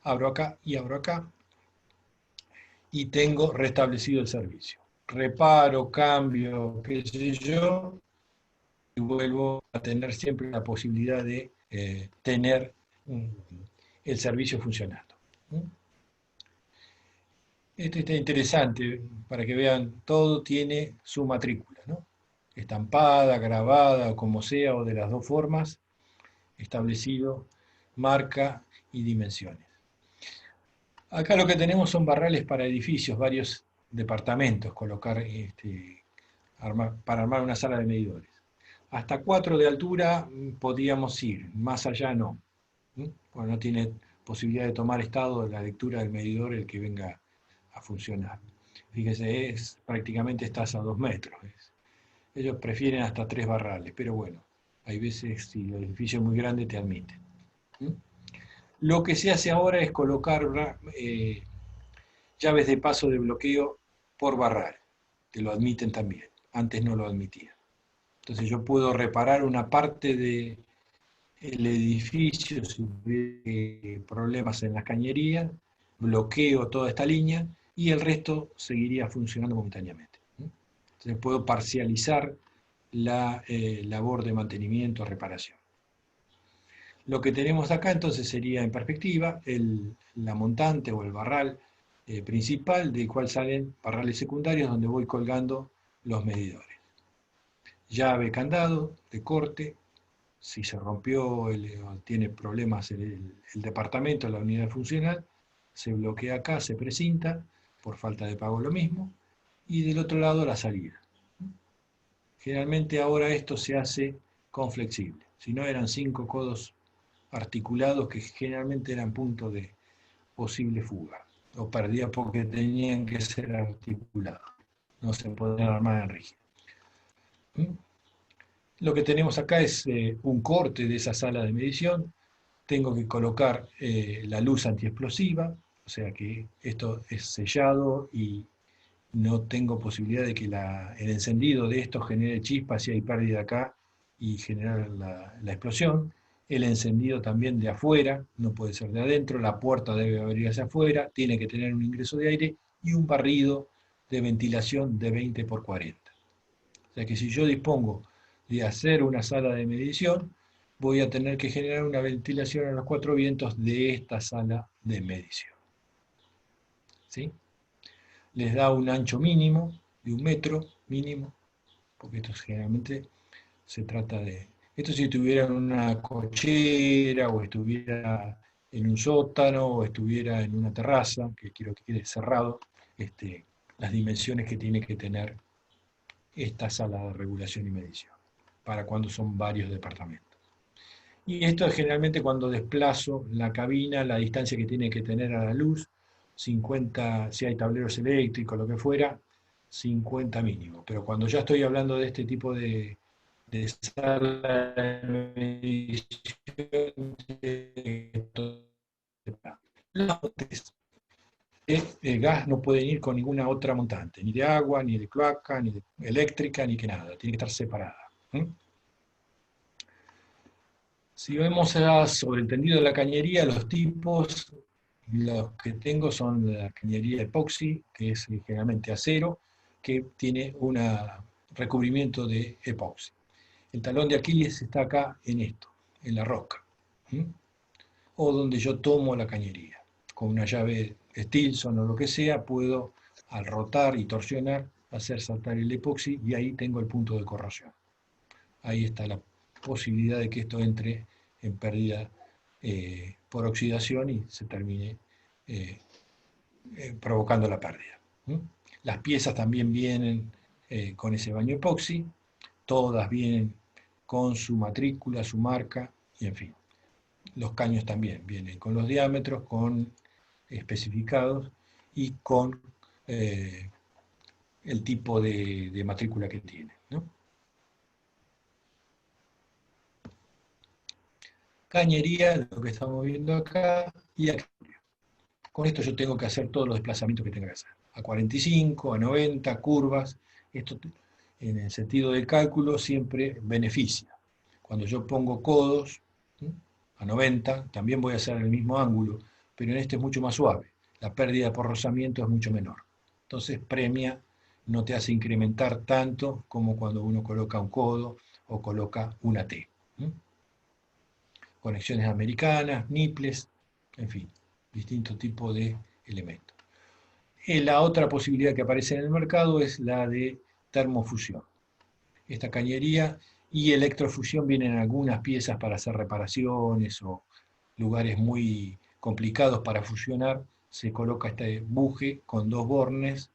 abro acá y abro acá, y tengo restablecido el servicio. Reparo, cambio, qué sé yo, y vuelvo a tener siempre la posibilidad de tener el servicio funcionando. Este está interesante, para que vean, todo tiene su matrícula, ¿no? Estampada, grabada, o como sea, o de las dos formas, establecido marca y dimensiones. Acá lo que tenemos son barrales para edificios, varios departamentos, para armar una sala de medidores. Hasta 4 de altura podíamos ir, más allá no. Bueno, no tiene posibilidad de tomar estado de la lectura del medidor el que venga a funcionar. Fíjese, prácticamente estás a 2 metros. Ellos prefieren hasta 3 barrales, pero bueno, hay veces si el edificio es muy grande te admiten. Lo que se hace ahora es colocar llaves de paso de bloqueo por barral, que lo admiten también, antes no lo admitían. Entonces yo puedo reparar una parte del edificio si hubiera problemas en la cañería, bloqueo toda esta línea y el resto seguiría funcionando momentáneamente. Entonces puedo parcializar la labor de mantenimiento o reparación. Lo que tenemos acá entonces sería en perspectiva la montante o el barral principal, del cual salen parrales secundarios donde voy colgando los medidores. Llave candado de corte, si se rompió, tiene problemas el departamento, la unidad funcional, se bloquea acá, se precinta, por falta de pago lo mismo, y del otro lado la salida. Generalmente ahora esto se hace con flexible, si no eran 5 codos articulados que generalmente eran puntos de posible fuga, o pérdida porque tenían que ser articulados, no se podían armar en rígido. Lo que tenemos acá es un corte de esa sala de medición. Tengo que colocar la luz antiexplosiva, o sea que esto es sellado y no tengo posibilidad de que el encendido de esto genere chispas si hay pérdida acá y generar la explosión. El encendido también de afuera, no puede ser de adentro, la puerta debe abrir hacia afuera, tiene que tener un ingreso de aire y un barrido de ventilación de 20 por 40. O sea que si yo dispongo de hacer una sala de medición, voy a tener que generar una ventilación a los 4 vientos de esta sala de medición. ¿Sí? Les da un ancho mínimo, de 1 metro mínimo, porque esto generalmente se trata de... Esto si estuviera en una cochera, o estuviera en un sótano, o estuviera en una terraza, que quiero que quede cerrado, las dimensiones que tiene que tener esta sala de regulación y medición, para cuando son varios departamentos. Y esto es generalmente cuando desplazo la cabina, la distancia que tiene que tener a la luz, 50, si hay tableros eléctricos, lo que fuera, 50 mínimo. Pero cuando ya estoy hablando de este tipo de sala de medición, el gas no puede ir con ninguna otra montante, ni de agua, ni de cloaca, ni de eléctrica, ni que nada, tiene que estar separada. Si vemos sobreentendido de la cañería, los tipos, los que tengo son la cañería epoxi, que es generalmente acero, que tiene un recubrimiento de epoxi. El talón de Aquiles está acá en esto, en la rosca, o donde yo tomo la cañería. Con una llave Stilson o lo que sea, puedo, al rotar y torsionar, hacer saltar el epoxi y ahí tengo el punto de corrosión. Ahí está la posibilidad de que esto entre en pérdida por oxidación y se termine provocando la pérdida. Las piezas también vienen con ese baño epoxi, todas vienen con su matrícula, su marca, y en fin. Los caños también vienen con los diámetros, con especificados y con el tipo de matrícula que tiene, ¿no? Cañería, lo que estamos viendo acá, y acá. Con esto yo tengo que hacer todos los desplazamientos que tenga que hacer. A 45, a 90, curvas. Esto, en el sentido del cálculo, siempre beneficia. Cuando yo pongo codos a 90, también voy a hacer el mismo ángulo, pero en este es mucho más suave. La pérdida por rozamiento es mucho menor. Entonces premia, no te hace incrementar tanto como cuando uno coloca un codo o coloca una T. Conexiones americanas, niples, en fin, distintos tipos de elementos. La otra posibilidad que aparece en el mercado es la de termofusión. Esta cañería y electrofusión vienen en algunas piezas para hacer reparaciones o lugares muy complicados para fusionar. Se coloca este buje con 2 bornes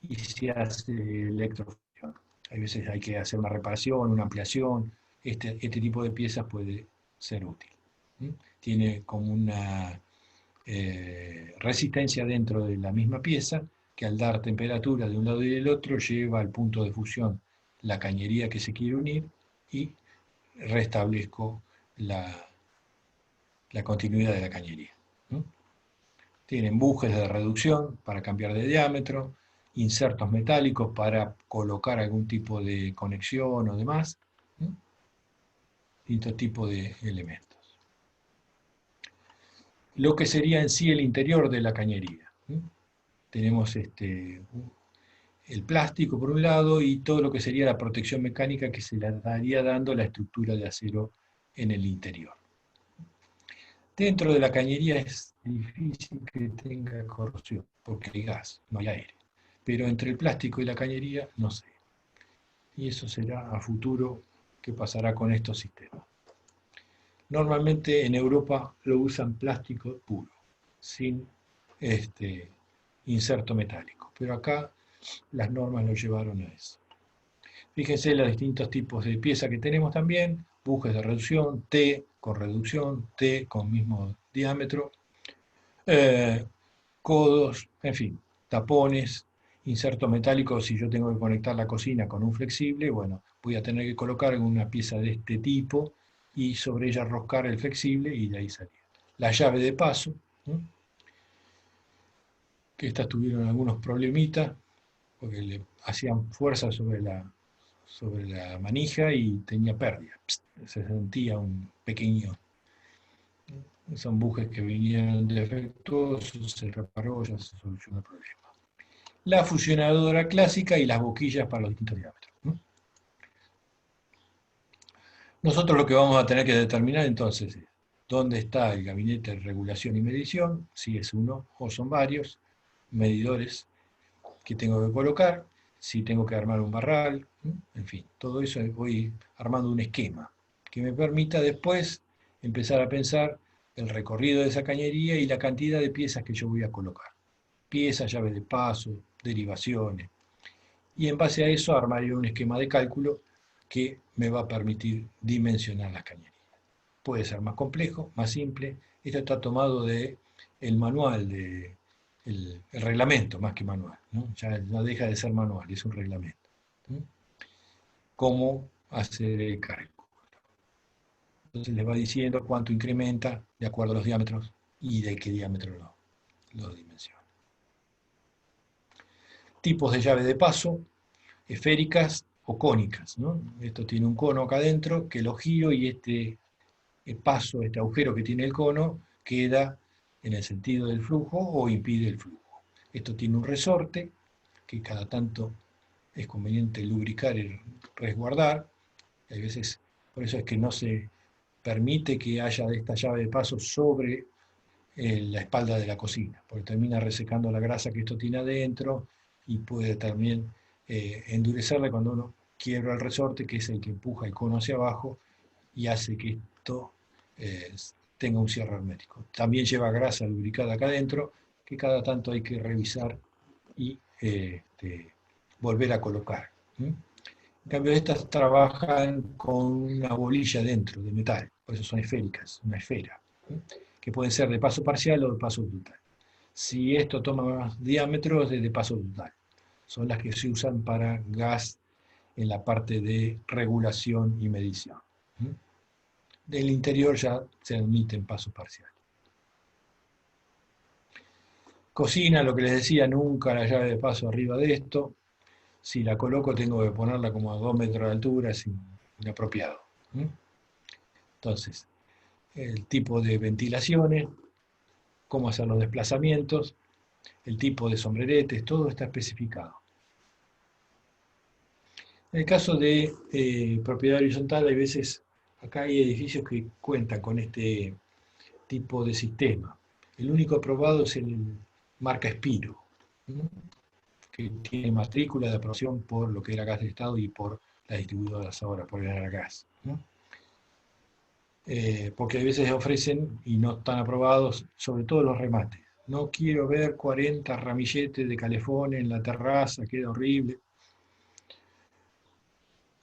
y se hace electrofusión. A veces hay que hacer una reparación, una ampliación. Este tipo de piezas puede ser útil. Tiene como una resistencia dentro de la misma pieza que al dar temperatura de un lado y del otro lleva al punto de fusión la cañería que se quiere unir y restablezco la continuidad de la cañería. Tienen bujes de reducción para cambiar de diámetro, insertos metálicos para colocar algún tipo de conexión o demás, distintos tipos de elementos. Lo que sería en sí el interior de la cañería. Tenemos el plástico por un lado y todo lo que sería la protección mecánica que se le daría dando la estructura de acero en el interior. Dentro de la cañería es difícil que tenga corrosión, porque hay gas, no hay aire. Pero entre el plástico y la cañería, no sé. Y eso será a futuro qué pasará con estos sistemas. Normalmente en Europa lo usan plástico puro, sin inserto metálico. Pero acá las normas lo llevaron a eso. Fíjense los distintos tipos de pieza que tenemos también, bujes de reducción, T con reducción, T con mismo diámetro, codos, en fin, tapones, inserto metálico. Si yo tengo que conectar la cocina con un flexible, bueno, voy a tener que colocar una pieza de este tipo y sobre ella roscar el flexible y de ahí salir. La llave de paso, ¿no? Que estas tuvieron algunos problemitas, porque le hacían fuerza sobre la manija y tenía pérdida. Se sentía un pequeño. Son bujes que venían defectuosos, se reparó, ya se solucionó el problema. La fusionadora clásica y las boquillas para los distintos diámetros, ¿no? Nosotros lo que vamos a tener que determinar entonces es dónde está el gabinete de regulación y medición, si es uno o son varios, medidores que tengo que colocar, si tengo que armar un barral, ¿no? En fin, todo eso voy armando un esquema que me permita después empezar a pensar el recorrido de esa cañería y la cantidad de piezas que yo voy a colocar. Piezas, llaves de paso, derivaciones. Y en base a eso armaré un esquema de cálculo que me va a permitir dimensionar las cañerías. Puede ser más complejo, más simple. Esto está tomado del manual, el reglamento más que manual, ¿no? Ya no deja de ser manual, es un reglamento, ¿no? Cómo hacer el cálculo. Entonces les va diciendo cuánto incrementa de acuerdo a los diámetros y de qué diámetro lo dimensiona. Tipos de llave de paso, esféricas o cónicas, ¿no? Esto tiene un cono acá adentro que lo giro y este paso, este agujero que tiene el cono, queda en el sentido del flujo o impide el flujo. Esto tiene un resorte que cada tanto es conveniente lubricar y resguardar. Hay veces, por eso es que no se permite que haya esta llave de paso sobre la espalda de la cocina, porque termina resecando la grasa que esto tiene adentro y puede también endurecerla cuando uno quiebra el resorte, que es el que empuja el cono hacia abajo y hace que esto tenga un cierre hermético. También lleva grasa lubricada acá adentro, que cada tanto hay que revisar y volver a colocar. En cambio, estas trabajan con una bolilla dentro de metal, por eso son esféricas, una esfera, que pueden ser de paso parcial o de paso total. Si esto toma más diámetros, es de paso total. Son las que se usan para gas en la parte de regulación y medición. Del interior ya se admiten paso parcial. Cocina, lo que les decía, nunca la llave de paso arriba de esto. Si la coloco tengo que ponerla como a 2 metros de altura, es inapropiado. Entonces, el tipo de ventilaciones, cómo hacer los desplazamientos, el tipo de sombreretes, todo está especificado. En el caso de propiedad horizontal, hay veces, acá hay edificios que cuentan con este tipo de sistema. El único aprobado es el marca Espiro, ¿no? Que tiene matrícula de aprobación por lo que era Gas del Estado y por las distribuidoras ahora, por el gas, ¿no? Porque a veces ofrecen y no están aprobados, sobre todo los remates. No quiero ver 40 ramilletes de calefón en la terraza, queda horrible.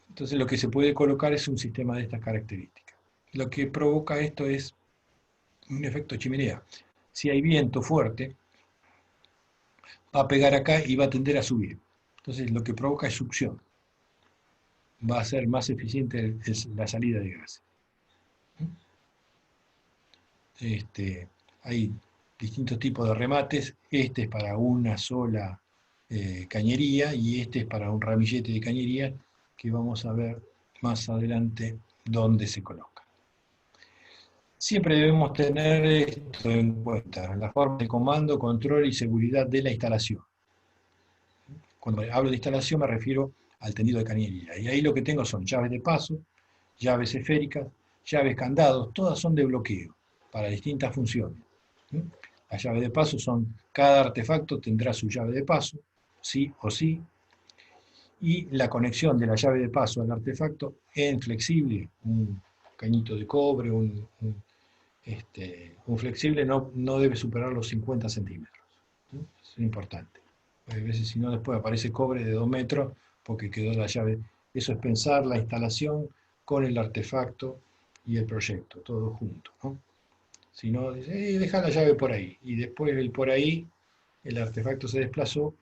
Entonces lo que se puede colocar es un sistema de estas características. Lo que provoca esto es un efecto chimenea. Si hay viento fuerte, va a pegar acá y va a tender a subir. Entonces lo que provoca es succión. Va a ser más eficiente la salida de gas. Hay distintos tipos de remates. Este es para una sola cañería y este es para un ramillete de cañería que vamos a ver más adelante dónde se coloca. Siempre debemos tener esto en cuenta, la forma de comando, control y seguridad de la instalación. Cuando hablo de instalación me refiero al tendido de cañería. Y ahí lo que tengo son llaves de paso, llaves esféricas, llaves candados, todas son de bloqueo. para distintas funciones. Las llaves de paso cada artefacto tendrá su llave de paso, sí o sí, y la conexión de la llave de paso al artefacto en flexible, un cañito de cobre, un flexible no debe superar los 50 centímetros. Eso es importante. A veces si no después aparece cobre de 2 metros porque quedó la llave. Eso es pensar la instalación con el artefacto y el proyecto, todo junto, ¿no? Si no, deja la llave por ahí. Y después por ahí el artefacto se desplazó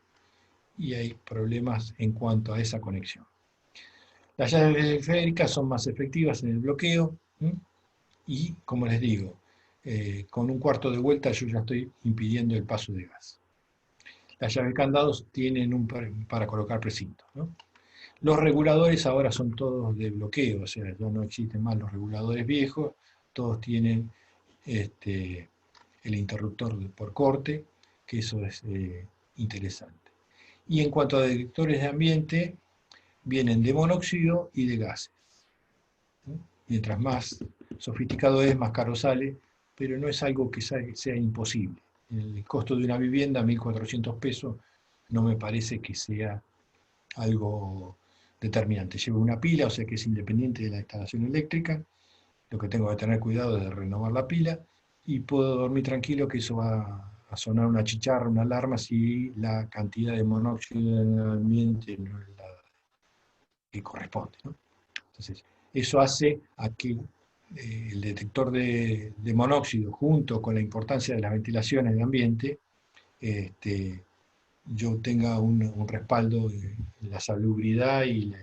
y hay problemas en cuanto a esa conexión. Las llaves esféricas son más efectivas en el bloqueo, y, como les digo, con un cuarto de vuelta yo ya estoy impidiendo el paso de gas. Las llaves candados tienen para colocar precintos, ¿no? Los reguladores ahora son todos de bloqueo, o sea, ya no existen más los reguladores viejos, todos tienen el interruptor por corte, que eso es interesante. Y en cuanto a detectores de ambiente, vienen de monóxido y de gases. Mientras más sofisticado es, más caro sale, pero no es algo que sea imposible. El costo de una vivienda, 1.400 pesos, no me parece que sea algo determinante. Llevo una pila, o sea que es independiente de la instalación eléctrica. Lo que tengo que tener cuidado es de renovar la pila, y puedo dormir tranquilo que eso va a sonar una chicharra, una alarma, si la cantidad de monóxido en el ambiente no es la que corresponde, ¿no? Entonces, eso hace a que el detector de monóxido, junto con la importancia de las ventilaciones de ambiente, yo tenga un respaldo de la salubridad y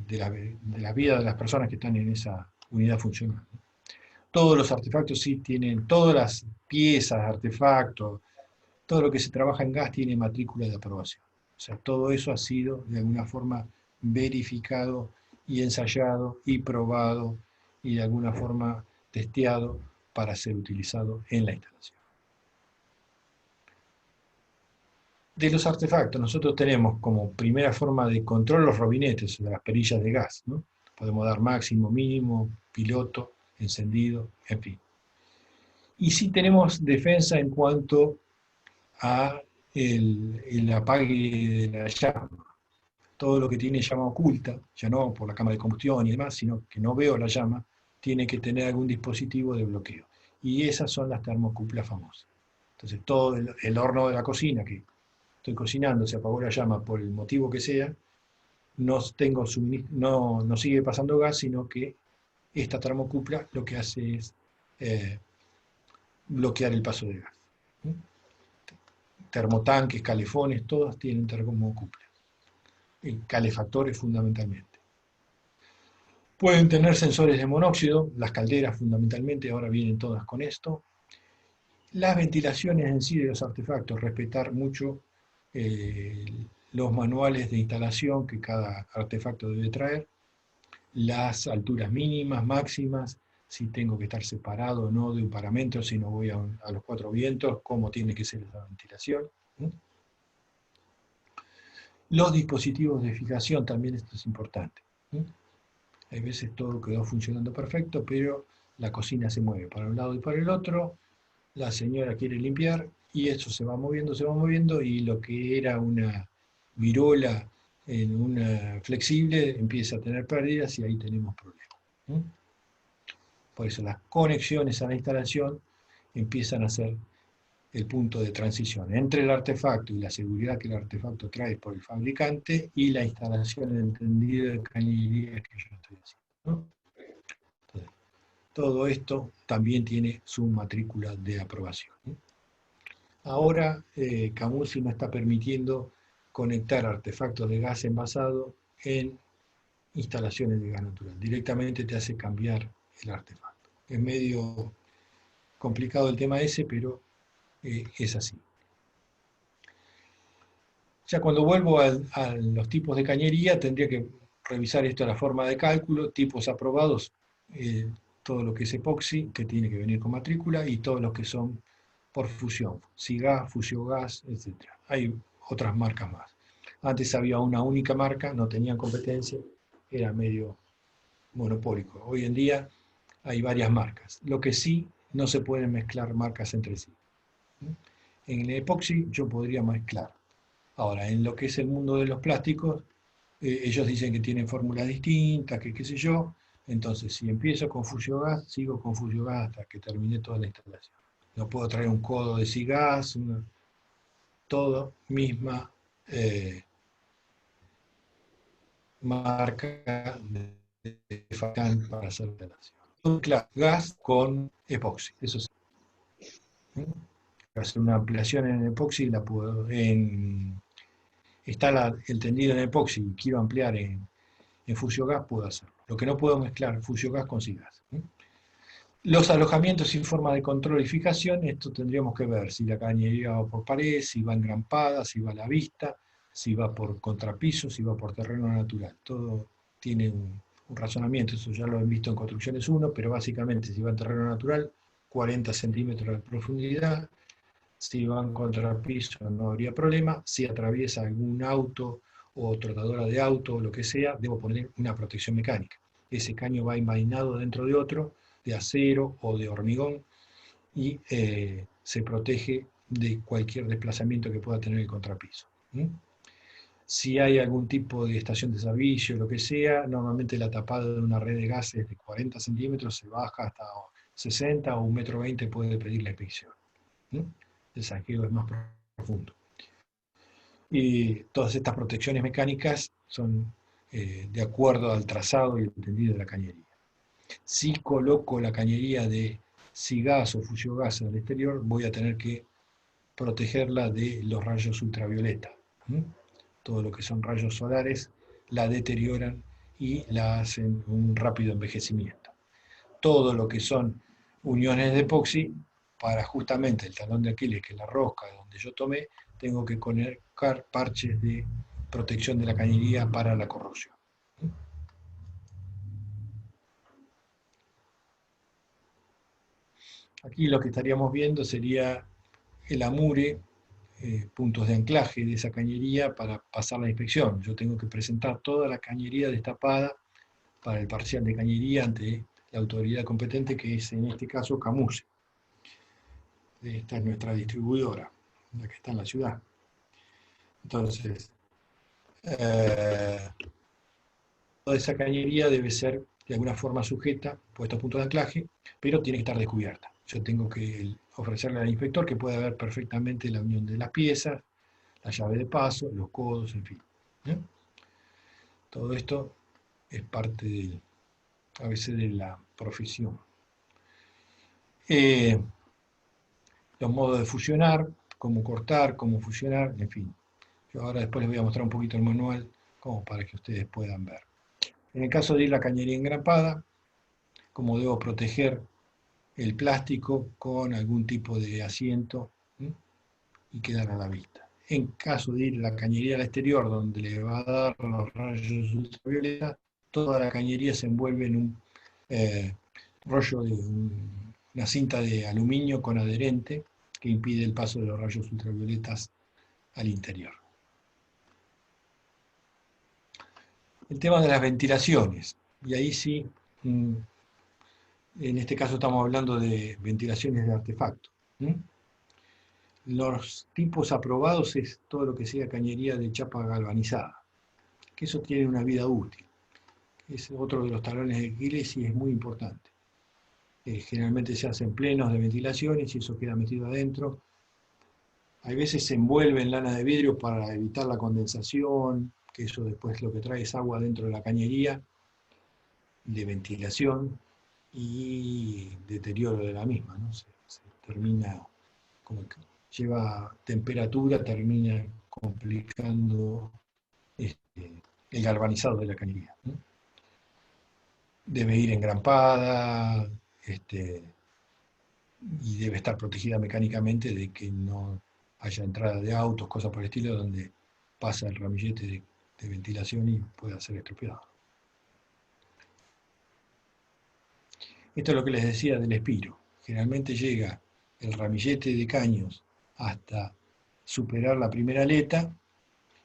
de la vida de las personas que están en esa unidad funcional. Todos los artefactos sí tienen, todas las piezas, artefactos, todo lo que se trabaja en gas tiene matrícula de aprobación. O sea, todo eso ha sido de alguna forma verificado y ensayado y probado y de alguna forma testeado para ser utilizado en la instalación. De los artefactos, nosotros tenemos como primera forma de control los robinetes, las perillas de gas, ¿no? Podemos dar máximo, mínimo, piloto, encendido, en fin. Y sí tenemos defensa en cuanto a el apague de la llama. Todo lo que tiene llama oculta, ya no por la cámara de combustión y demás, sino que no veo la llama, tiene que tener algún dispositivo de bloqueo. Y esas son las termocuplas famosas. Entonces todo el horno de la cocina, que estoy cocinando, se apagó la llama por el motivo que sea, no sigue pasando gas, sino que esta termocupla lo que hace es bloquear el paso de gas. Termotanques, calefones, todas tienen termocupla. Calefactores fundamentalmente. Pueden tener sensores de monóxido, las calderas fundamentalmente, ahora vienen todas con esto. Las ventilaciones en sí de los artefactos, respetar mucho los manuales de instalación que cada artefacto debe traer, las alturas mínimas, máximas, si tengo que estar separado o no de un parámetro, si no voy a los 4 vientos, cómo tiene que ser la ventilación. Los dispositivos de fijación, también esto es importante. Hay veces todo quedó funcionando perfecto, pero la cocina se mueve para un lado y para el otro, la señora quiere limpiar, y eso se va moviendo, y lo que era una virola en una flexible empieza a tener pérdidas, y ahí tenemos problemas. Por eso las conexiones a la instalación empiezan a ser el punto de transición entre el artefacto y la seguridad que el artefacto trae por el fabricante y la instalación entendida de cañería que yo estoy haciendo, ¿no? Entonces, todo esto también tiene su matrícula de aprobación, ¿no? Ahora, Camusi no está permitiendo conectar artefactos de gas envasado en instalaciones de gas natural. Directamente te hace cambiar el artefacto. Es medio complicado el tema ese, pero es así. Ya cuando vuelvo a los tipos de cañería, tendría que revisar esto a la forma de cálculo, tipos aprobados, todo lo que es epoxi, que tiene que venir con matrícula, y todos los que son por fusión, SIGAS, Fusiogas, etc. Hay otras marcas más. Antes había una única marca, no tenían competencia, era medio monopólico. Hoy en día hay varias marcas. Lo que sí, no se pueden mezclar marcas entre sí. En el epoxi yo podría mezclar. Ahora, en lo que es el mundo de los plásticos, ellos dicen que tienen fórmulas distintas, que qué sé yo. Entonces, si empiezo con Fusiogas, sigo con Fusiogas hasta que termine toda la instalación. No puedo traer un codo de Sigas, todo misma marca de fabricante para hacer la instalación. Claro, gas con epoxi, eso sí. Hacer una ampliación en epoxi, la puedo, está el tendido en epoxi y quiero ampliar en Fusiogas, puedo hacerlo. Lo que no puedo mezclar Fusiogas con Sigas. Los alojamientos sin forma de control y fijación, esto tendríamos que ver si la cañería va por pared, si va engrampada, si va a la vista, si va por contrapiso, si va por terreno natural. Todo tiene un razonamiento, eso ya lo han visto en Construcciones 1, pero básicamente si va en terreno natural, 40 centímetros de profundidad, si va en contrapiso no habría problema, si atraviesa algún auto o trotadora de auto o lo que sea, debo poner una protección mecánica. Ese caño va envainado dentro de otro, de acero o de hormigón, y se protege de cualquier desplazamiento que pueda tener el contrapiso. Si hay algún tipo de estación de servicio, lo que sea, normalmente la tapada de una red de gas es de 40 centímetros, se baja hasta 60 o 1,20 m puede pedir la inspección. El saqueo es más profundo. Y todas estas protecciones mecánicas son de acuerdo al trazado y el tendido de la cañería. Si coloco la cañería de Sigas o Fusiogas al exterior, voy a tener que protegerla de los rayos ultravioleta. Todo lo que son rayos solares la deterioran y la hacen un rápido envejecimiento. Todo lo que son uniones de epoxi, para justamente el talón de Aquiles, que es la rosca donde yo tomé, tengo que colocar parches de protección de la cañería para la corrosión. Aquí lo que estaríamos viendo sería el amure, puntos de anclaje de esa cañería para pasar la inspección. Yo tengo que presentar toda la cañería destapada para el parcial de cañería ante la autoridad competente, que es en este caso Camuse. Esta es nuestra distribuidora, la que está en la ciudad. Entonces, toda esa cañería debe ser de alguna forma sujeta, puesta a punto de anclaje, pero tiene que estar descubierta. Yo tengo que ofrecerle al inspector que pueda ver perfectamente la unión de las piezas, la llave de paso, los codos, en fin. Todo esto es parte a veces de la profesión. Los modos de fusionar, cómo cortar, cómo fusionar, en fin. Yo ahora después les voy a mostrar un poquito el manual, como para que ustedes puedan ver. En el caso de ir la cañería engrapada, cómo debo proteger el plástico con algún tipo de asiento y quedar a la vista. En caso de ir la cañería al exterior, donde le va a dar los rayos ultravioleta, toda la cañería se envuelve en un rollo de una cinta de aluminio con adherente que impide el paso de los rayos ultravioletas al interior. El tema de las ventilaciones, y ahí sí, en este caso estamos hablando de ventilaciones de artefacto. Los tipos aprobados es todo lo que sea cañería de chapa galvanizada, que eso tiene una vida útil. Es otro de los talones de Aquiles y es muy importante. Generalmente se hacen plenos de ventilaciones y eso queda metido adentro. Hay veces se envuelve en lana de vidrio para evitar la condensación, que eso después lo que trae es agua dentro de la cañería de ventilación y deterioro de la misma, ¿no? Se termina, como que lleva temperatura, termina complicando el galvanizado de la cañería, ¿no? Debe ir engrampada, y debe estar protegida mecánicamente de que no haya entrada de autos, cosas por el estilo, donde pasa el ramillete de ventilación y pueda ser estropeado. Esto es lo que les decía del espiro. Generalmente llega el ramillete de caños hasta superar la primera aleta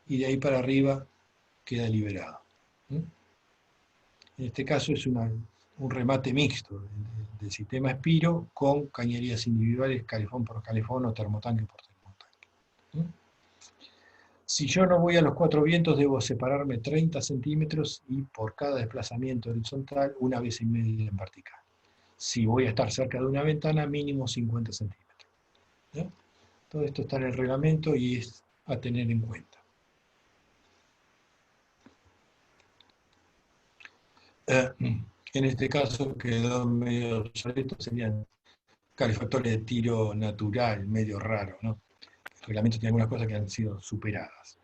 y de ahí para arriba queda liberado. En este caso es una un remate mixto del sistema Spiro con cañerías individuales, calefón por calefón o termotanque por termotanque. Si yo no voy a los 4 vientos, debo separarme 30 centímetros y por cada desplazamiento horizontal, 1,5 veces en vertical. Si voy a estar cerca de una ventana, mínimo 50 centímetros. ¿Sí? Todo esto está en el reglamento y es a tener en cuenta. En este caso quedó medio obsoleto, serían calefactores de tiro natural, medio raro, ¿no? El reglamento tiene algunas cosas que han sido superadas.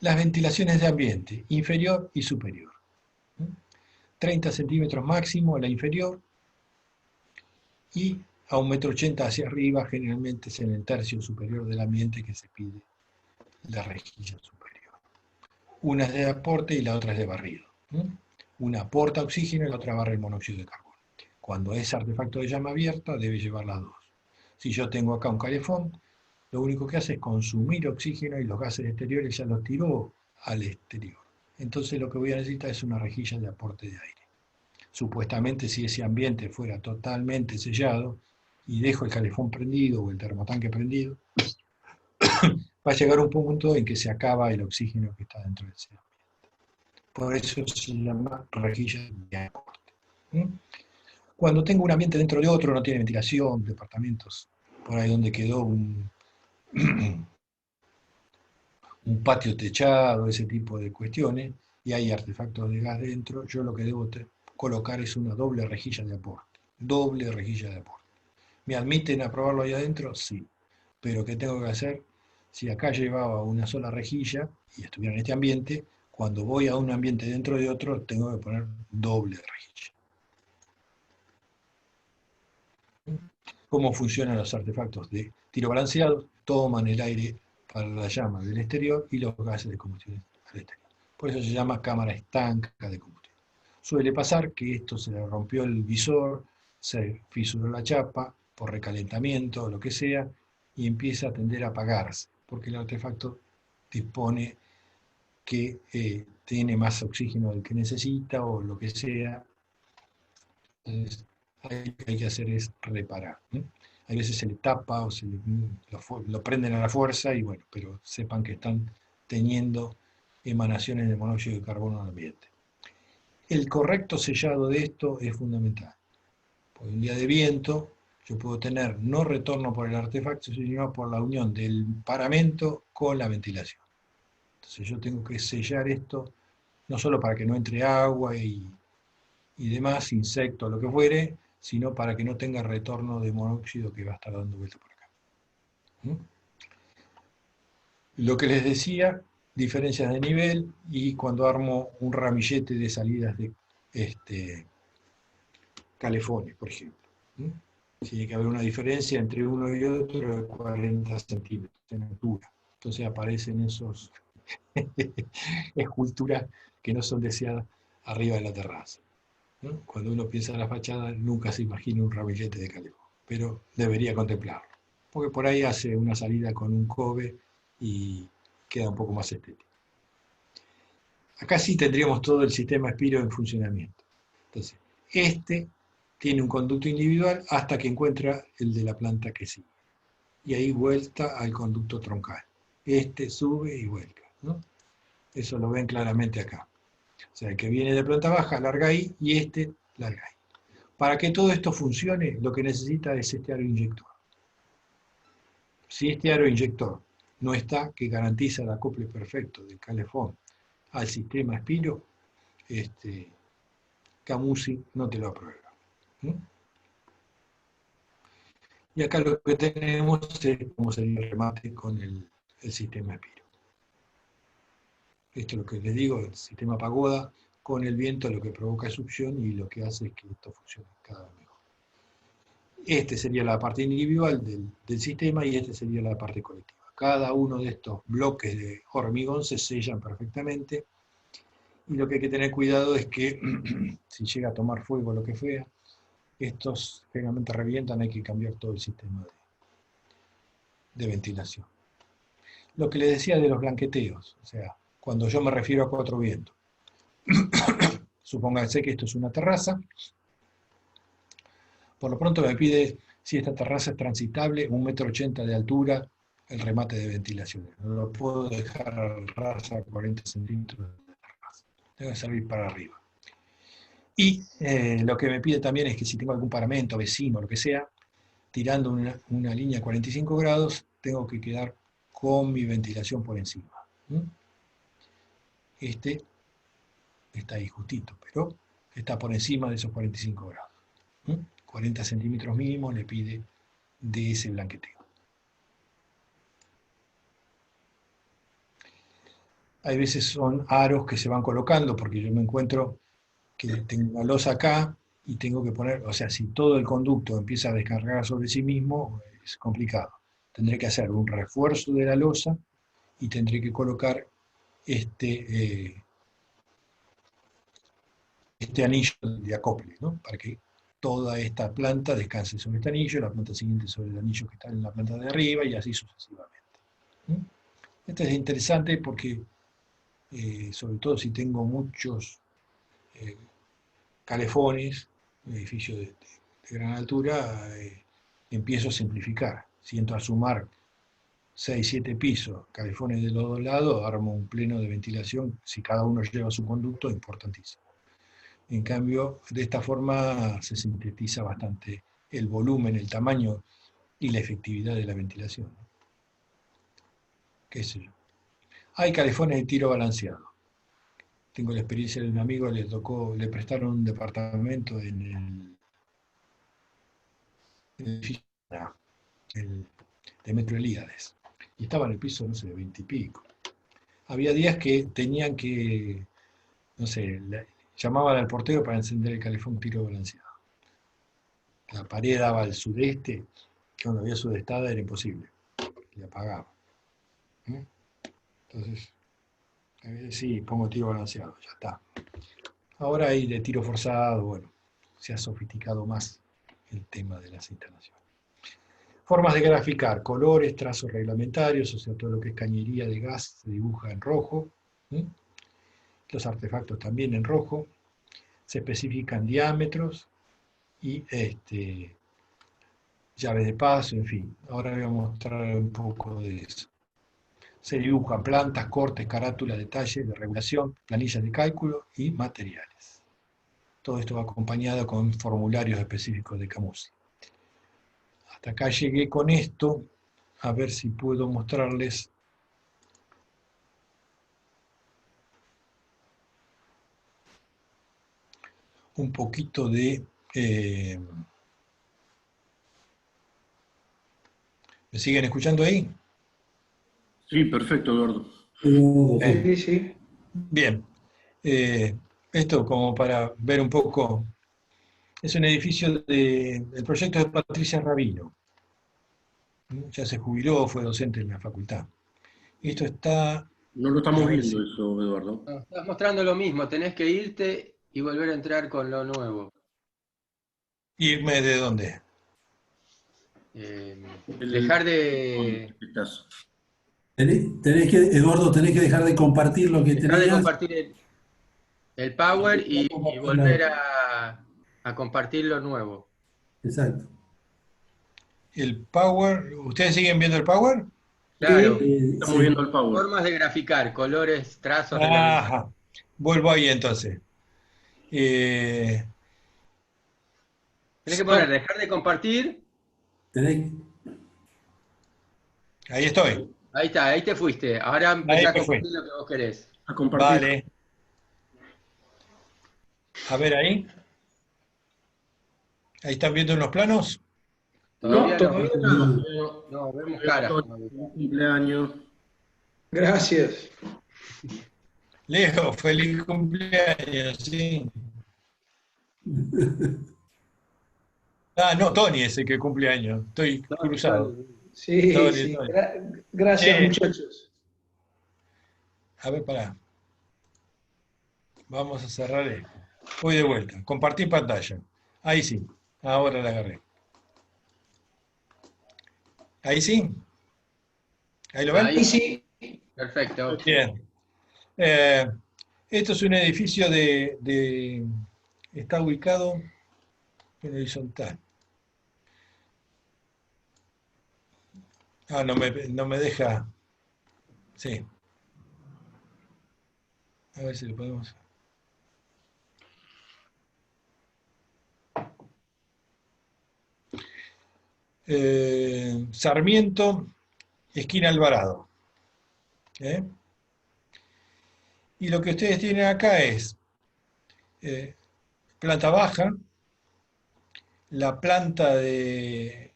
Las ventilaciones de ambiente, inferior y superior. 30 centímetros máximo la inferior y a 1,80 m hacia arriba, generalmente es en el tercio superior del ambiente que se pide la rejilla superior. Una es de aporte y la otra es de barrido. Una aporta oxígeno y la otra barre el monóxido de carbono. Cuando es artefacto de llama abierta, debe llevar las dos. Si yo tengo acá un calefón, lo único que hace es consumir oxígeno y los gases exteriores ya los tiró al exterior. Entonces lo que voy a necesitar es una rejilla de aporte de aire. Supuestamente, si ese ambiente fuera totalmente sellado y dejo el calefón prendido o el termotanque prendido, va a llegar un punto en que se acaba el oxígeno que está dentro de ese ambiente. Por eso se llama rejilla de aporte. Cuando tengo un ambiente dentro de otro, no tiene ventilación, departamentos, por ahí donde quedó un patio techado, ese tipo de cuestiones, y hay artefactos de gas dentro, yo lo que debo colocar es una doble rejilla de aporte. Doble rejilla de aporte. ¿Me admiten a probarlo ahí adentro? Sí. Pero ¿qué tengo que hacer? Si acá llevaba una sola rejilla y estuviera en este ambiente, cuando voy a un ambiente dentro de otro, tengo que poner doble rejilla. ¿Cómo funcionan los artefactos de tiro balanceado? Toman el aire para la llama del exterior y los gases de combustión al exterior. Por eso se llama cámara estanca de combustión. Suele pasar que esto se le rompió el visor, se fisuró la chapa por recalentamiento o lo que sea, y empieza a tender a apagarse, porque el artefacto dispone que tiene más oxígeno del que necesita o lo que sea. Entonces, lo que hay que hacer es reparar. A veces se le tapa o lo prenden a la fuerza y bueno, pero sepan que están teniendo emanaciones de monóxido de carbono al ambiente. El correcto sellado de esto es fundamental. Por un día de viento, yo puedo tener no retorno por el artefacto, sino por la unión del paramento con la ventilación. Entonces yo tengo que sellar esto, no solo para que no entre agua y demás, insectos, lo que fuere, sino para que no tenga retorno de monóxido que va a estar dando vuelta por acá. Lo que les decía, diferencias de nivel, y cuando armo un ramillete de salidas de calefones, por ejemplo. Tiene que haber una diferencia entre uno y otro de 40 centímetros en altura. Entonces aparecen esos esculturas que no son deseadas arriba de la terraza. Cuando uno piensa en la fachada, nunca se imagina un ramillete de calefón, pero debería contemplarlo, porque por ahí hace una salida con un cobe y queda un poco más estético. Acá sí tendríamos todo el sistema Spiro en funcionamiento. Entonces, tiene un conducto individual hasta que encuentra el de la planta que sigue. Y ahí vuelta al conducto troncal. Sube y vuelca, ¿no? Eso lo ven claramente acá. O sea, el que viene de planta baja, larga ahí, y larga ahí. Para que todo esto funcione, lo que necesita es este aro inyector. Si este aro inyector no está, que garantiza el acople perfecto del calefón al sistema Spiro, Camusi no te lo aprueba. Y acá lo que tenemos es cómo sería el remate con el sistema Spiro. Esto es lo que les digo, el sistema pagoda con el viento lo que provoca es succión y lo que hace es que esto funcione cada vez mejor. Sería la parte individual del sistema y sería la parte colectiva. Cada uno de estos bloques de hormigón se sellan perfectamente y lo que hay que tener cuidado es que si llega a tomar fuego o lo que sea, estos generalmente revientan, hay que cambiar todo el sistema de ventilación. Lo que les decía de los blanqueteos, o sea, cuando yo me refiero a 4 vientos, Supónganse que esto es una terraza. Por lo pronto me pide si esta terraza es transitable, 1,80 m de altura, el remate de ventilación. No lo puedo dejar al ras a 40 centímetros de terraza. Debe servir para arriba. Y lo que me pide también es que si tengo algún paramento, vecino, lo que sea, tirando una línea a 45 grados, tengo que quedar con mi ventilación por encima. Este está ahí justito, pero está por encima de esos 45 grados. 40 centímetros mínimo le pide de ese blanqueteo. Hay veces son aros que se van colocando, porque yo me encuentro que tengo una losa acá y tengo que poner, o sea, si todo el conducto empieza a descargar sobre sí mismo, es complicado. Tendré que hacer un refuerzo de la losa y tendré que colocar este anillo de acople, ¿no? Para que toda esta planta descanse sobre este anillo, la planta siguiente sobre el anillo que está en la planta de arriba y así sucesivamente. Esto es interesante porque, sobre todo si tengo muchos calefones, un edificio de gran altura, empiezo a simplificar. Si entro a sumar 6, 7 pisos, calefones de los dos lados, armo un pleno de ventilación, si cada uno lleva su conducto, importantísimo. En cambio, de esta forma se sintetiza bastante el volumen, el tamaño y la efectividad de la ventilación. ¿Qué sé yo? Hay calefones de tiro balanceado. Tengo la experiencia de un amigo, le prestaron un departamento en el edificio de Metro Elíades. Y estaba en el piso, no sé, de 20 y pico. Había días que tenían que, no sé, llamaban al portero para encender el calefón tiro balanceado. La pared daba al sudeste, cuando había sudestada era imposible, le apagaba. Entonces, sí, pongo tiro balanceado, ya está. Ahora hay de tiro forzado, bueno, se ha sofisticado más el tema de las instalaciones. Formas de graficar, colores, trazos reglamentarios, o sea, todo lo que es cañería de gas se dibuja en rojo. Los artefactos también en rojo. Se especifican diámetros y llaves de paso, en fin. Ahora voy a mostrar un poco de eso. Se dibujan plantas, cortes, carátulas, detalles de regulación, planillas de cálculo y materiales. Todo esto va acompañado con formularios específicos de Camusi. Hasta acá llegué con esto, a ver si puedo mostrarles un poquito de... ¿me siguen escuchando ahí? Sí, perfecto, Eduardo. Sí. Bien. Esto como para ver un poco... Es un edificio del proyecto de Patricia Rabino. Ya se jubiló, fue docente en la facultad. Esto está... No lo estamos viendo si... eso, Eduardo. No, estás mostrando lo mismo, tenés que irte y volver a entrar con lo nuevo. ¿Irme de dónde? Dejar de Eduardo, tenés que dejar de compartir lo que tenías. compartir el Power y volver a compartir lo nuevo. Exacto. El Power... ¿Ustedes siguen viendo el Power? Claro, Estamos viendo el Power. formas de graficar, colores, trazos, Ajá. Vuelvo ahí entonces. Tenés que poner dejar de compartir. Ahí estoy. Ahí está, ahí te fuiste. Ahora empezá a compartir lo que vos querés. A compartir. Vale. A ver ahí. ¿Ahí están viendo unos planos? Todavía todavía no. No, vemos cara. Cumpleaños. Gracias. Leo, feliz cumpleaños, sí. Ah, no, Tony es el que cumple años. Estoy cruzado. Sí, Tony, sí. Tony. Gracias, muchachos. A ver, pará. Vamos a cerrar esto. Voy de vuelta. Compartir pantalla. Ahí sí. Ahora la agarré. Ahí sí. ¿Ahí lo ven? Ahí sí. Perfecto. Bien. Esto es un edificio está ubicado en horizontal. Ah, no me deja. Sí. A ver si lo podemos. Sarmiento, esquina Alvarado. ¿Eh? Y lo que ustedes tienen acá es planta baja, la planta del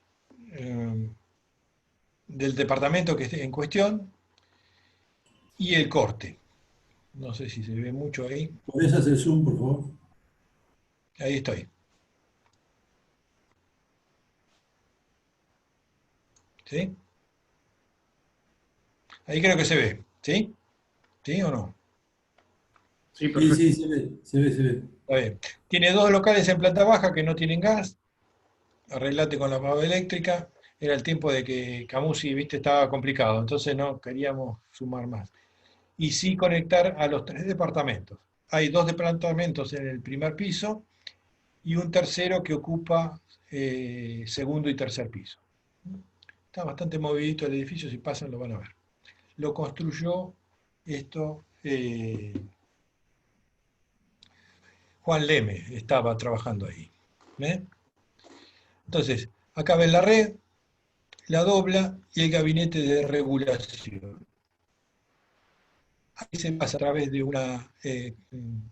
departamento que esté en cuestión y el corte. No sé si se ve mucho ahí. ¿Podés hacer zoom, por favor? Ahí estoy. ¿Sí? Ahí creo que se ve. ¿Sí? ¿Sí o no? Sí, Sí, perfecto. sí, se ve, se ve, se ve. Está bien. Tiene dos locales en planta baja que no tienen gas. Arreglate con la pava eléctrica. Era el tiempo de que Camusi, viste, estaba complicado. Entonces no queríamos sumar más. Y sí conectar a los 3 departamentos. Hay 2 departamentos en el primer piso y un tercero que ocupa segundo y tercer piso. Está bastante movidito el edificio, si pasan lo van a ver. Lo construyó esto Juan Leme, estaba trabajando ahí. ¿Ven? Entonces, acá ven la red, la dobla y el gabinete de regulación. Ahí se pasa a través de una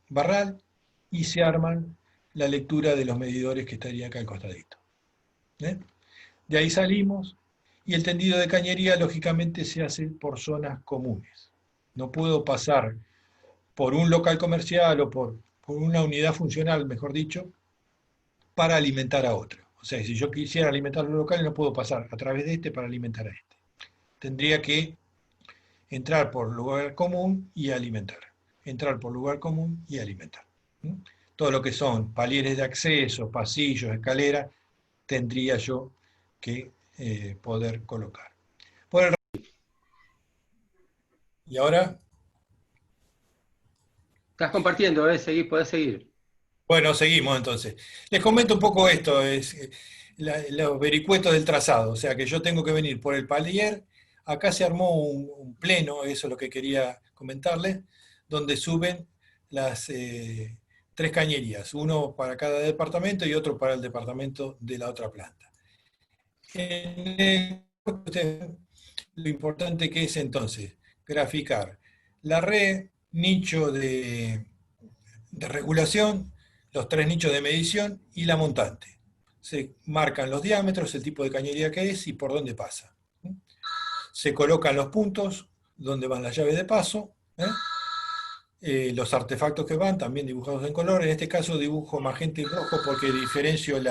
barral y se arman la lectura de los medidores que estaría acá al costadito. ¿Eh? De ahí salimos y el tendido de cañería lógicamente se hace por zonas comunes. No puedo pasar por un local comercial o por una unidad funcional, mejor dicho, para alimentar a otro. O sea, si yo quisiera alimentar los locales no puedo pasar a través de este para alimentar a este. Tendría que entrar por lugar común y alimentar. Entrar por lugar común y alimentar. ¿Mm? Todo lo que son palieres de acceso, pasillos, escaleras, tendría yo que poder colocar. Y ahora, Estás compartiendo, podés seguir. bueno, seguimos entonces. Les comento un poco esto, es los vericuetos del trazado, o sea que yo tengo que venir por el palier, acá se armó un pleno, eso es lo que quería comentarles, donde suben las 3 cañerías, uno para cada departamento y otro para el departamento de la otra planta. Lo importante que es entonces graficar la red, nicho de regulación, los 3 nichos de medición y la montante. Se marcan los diámetros, el tipo de cañería que es y por dónde pasa. Se colocan los puntos donde van las llaves de paso, los artefactos que van también dibujados en color. En este caso dibujo magenta y rojo porque diferencio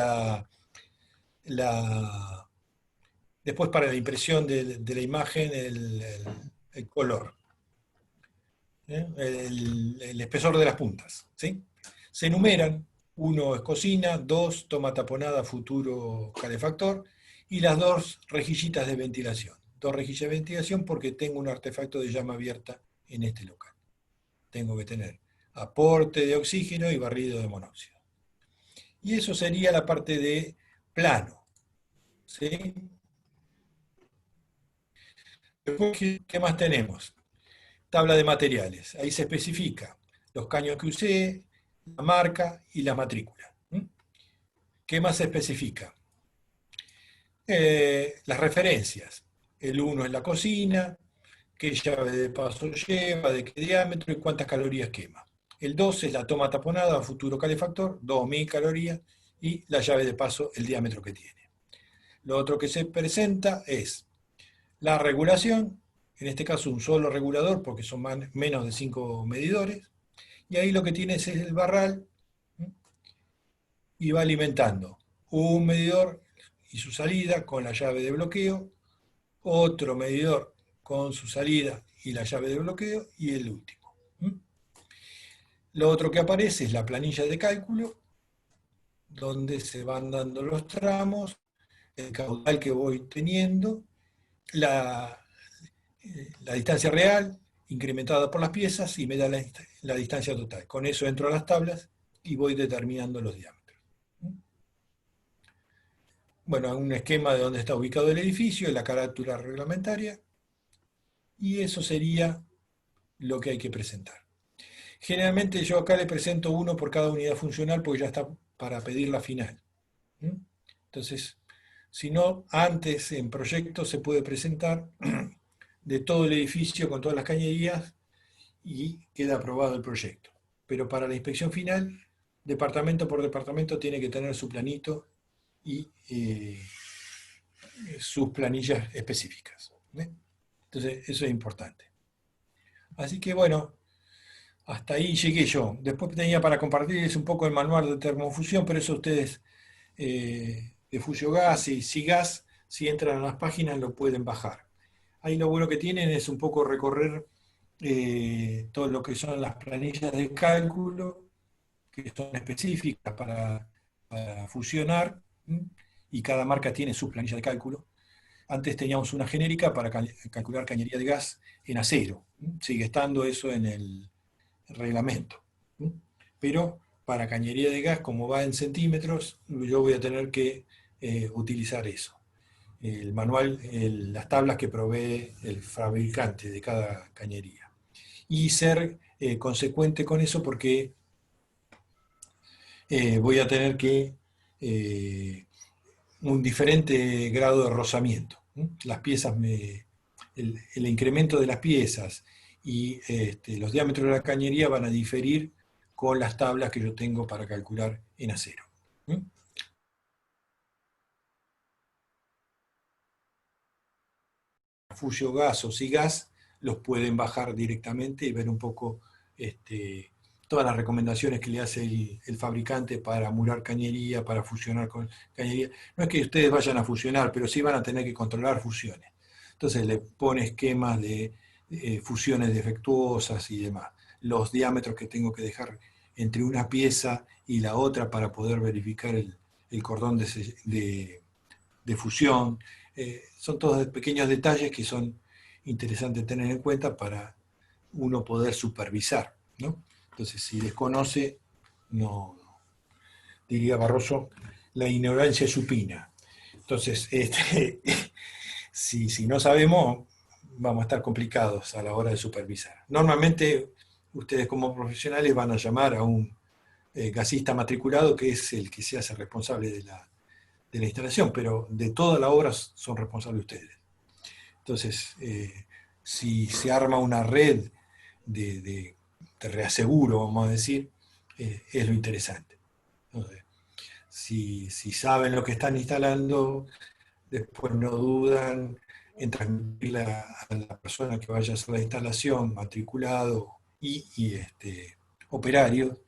después para la impresión de la imagen el color. El espesor de las puntas. ¿Sí? Se enumeran, 1 es cocina, 2 toma taponada futuro calefactor y las 2 rejillitas de ventilación. 2 rejillas de ventilación porque tengo un artefacto de llama abierta en este local. Tengo que tener aporte de oxígeno y barrido de monóxido. Y eso sería la parte de plano. ¿Sí? Después, ¿qué más tenemos? Tabla de materiales. Ahí se especifica los caños que usé, la marca y la matrícula. ¿Qué más se especifica? Las referencias. El 1 es la cocina, qué llave de paso lleva, de qué diámetro y cuántas calorías quema. El 2 es la toma taponada, futuro calefactor, 2000 calorías y la llave de paso, el diámetro que tiene. Lo otro que se presenta es la regulación, en este caso un solo regulador porque son menos de 5 medidores, y ahí lo que tienes es el barral y va alimentando un medidor y su salida con la llave de bloqueo, otro medidor con su salida y la llave de bloqueo y el último. Lo otro que aparece es la planilla de cálculo, donde se van dando los tramos, el caudal que voy teniendo, la distancia real, incrementada por las piezas y me da la distancia total. Con eso entro a las tablas y voy determinando los diámetros. Bueno, un esquema de dónde está ubicado el edificio, la carátula reglamentaria, y eso sería lo que hay que presentar. Generalmente yo acá le presento uno por cada unidad funcional porque ya está para pedir la final. Entonces, si no, antes en proyecto se puede presentar de todo el edificio con todas las cañerías y queda aprobado el proyecto. Pero para la inspección final, departamento por departamento tiene que tener su planito y sus planillas específicas. Entonces, eso es importante. Así que bueno, hasta ahí llegué yo. Después tenía para compartirles un poco el manual de termofusión, pero eso ustedes de Fusiogas y Sigas, si entran a las páginas lo pueden bajar. Ahí lo bueno que tienen es un poco recorrer todo lo que son las planillas de cálculo, que son específicas para fusionar, y cada marca tiene su planilla de cálculo. Antes teníamos una genérica para calcular cañería de gas en acero. Sigue estando eso en el reglamento. Pero para cañería de gas, como va en centímetros, yo voy a tener que utilizar eso. El manual, las tablas que provee el fabricante de cada cañería. Y ser consecuente con eso porque voy a tener que un diferente grado de rozamiento. Las piezas, el incremento de las piezas y los diámetros de la cañería van a diferir con las tablas que yo tengo para calcular en acero. Fusiogas o Sigas los pueden bajar directamente y ver un poco todas las recomendaciones que le hace el fabricante para murar cañería, para fusionar con cañería. No es que ustedes vayan a fusionar, pero sí van a tener que controlar fusiones. Entonces le pone esquemas de fusiones defectuosas y demás. Los diámetros que tengo que dejar entre una pieza y la otra para poder verificar el cordón de fusión. Son todos pequeños detalles que son interesantes tener en cuenta para uno poder supervisar, ¿no? Entonces, si desconoce, no, diría Barroso, la ignorancia es supina. Entonces, si no sabemos, vamos a estar complicados a la hora de supervisar. Normalmente, ustedes como profesionales van a llamar a un gasista matriculado, que es el que se hace responsable de la instalación, pero de toda la obra son responsables ustedes. Entonces, si se arma una red de reaseguro, vamos a decir, es lo interesante. Entonces, si saben lo que están instalando, después no dudan en transmitirle a la persona que vaya a hacer la instalación, matriculado y operario,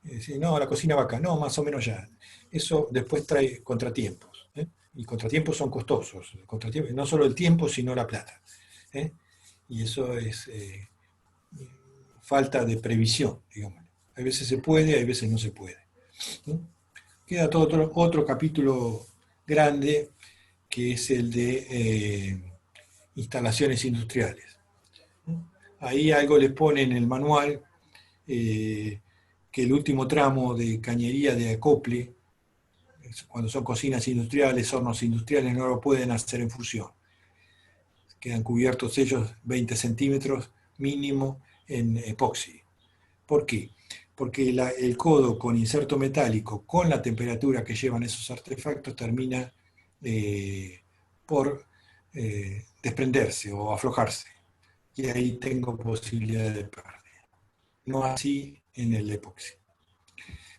decir, no, la cocina va acá, no, más o menos ya. Eso después trae contratiempos, y contratiempos son costosos, no solo el tiempo, sino la plata. Y eso es falta de previsión, digamos. A veces se puede, a veces no se puede. Queda todo otro capítulo grande, que es el de instalaciones industriales. Ahí algo les pone en el manual, que el último tramo de cañería de acople, cuando son cocinas industriales, hornos industriales, no lo pueden hacer en fusión. Quedan cubiertos ellos 20 centímetros mínimo en epoxi. ¿Por qué? Porque el codo con inserto metálico, con la temperatura que llevan esos artefactos, termina por desprenderse o aflojarse. Y ahí tengo posibilidad de pérdida. No así en el epoxi.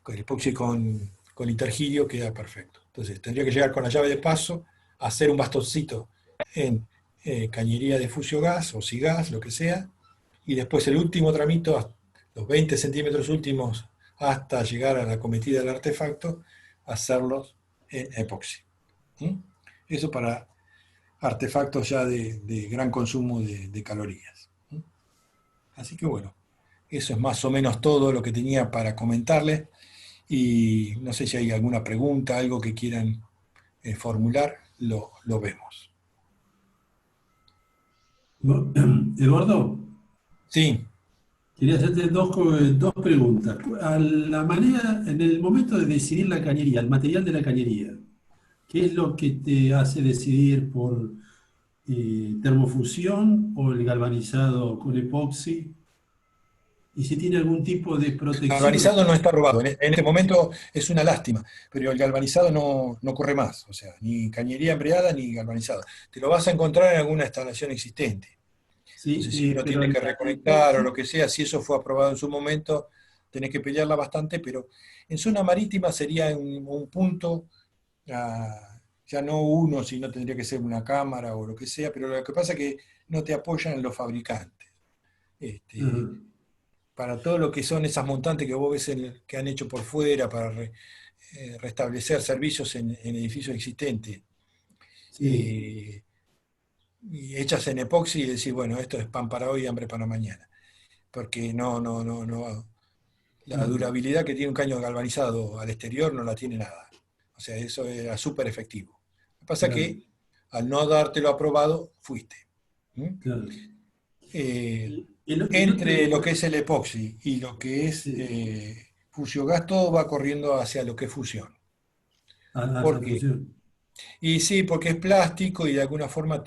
Con el epoxi con intergirio queda perfecto. Entonces tendría que llegar con la llave de paso, hacer un bastoncito en cañería de Fusiogas o Sigas, lo que sea, y después el último tramito, los 20 centímetros últimos hasta llegar a la cometida del artefacto, hacerlos en epoxi. Eso para artefactos ya de gran consumo de calorías. Así que bueno, eso es más o menos todo lo que tenía para comentarles, y no sé si hay alguna pregunta, algo que quieran formular, lo vemos. Eduardo, Sí, Quería hacerte dos preguntas. A la manera, en el momento de decidir la cañería, el material de la cañería, ¿qué es lo que te hace decidir por termofusión o el galvanizado con epoxi? Y si tiene algún tipo de el protección. galvanizado no está probado. En este momento es una lástima, pero el galvanizado no corre más. O sea, ni cañería embreada ni galvanizado. Te lo vas a encontrar en alguna instalación existente. Sí, Entonces, si uno pero tiene que la reconectar o epoxi, lo que sea, si eso fue aprobado en su momento, tenés que pelearla bastante, pero en zona marítima sería un punto, ya no uno, sino tendría que ser una cámara o lo que sea, pero lo que pasa es que no te apoyan los fabricantes. ajá, Para todo lo que son esas montantes que vos ves que han hecho por fuera para restablecer servicios en edificios existentes, sí, eh, y hechas en epoxi y decir, bueno, esto es pan para hoy y hambre para mañana. Porque no, la claro, durabilidad que tiene un caño galvanizado al exterior no la tiene nada. O sea, eso era súper efectivo. Lo que pasa es claro, que al no dártelo aprobado, fuiste. ¿Mm? claro. Eh, El Entre lo otro, que es el epoxi y lo que es sí, Fusiogas, todo va corriendo hacia lo que es fusión. a ¿Por esa qué? función. Y sí, porque es plástico y de alguna forma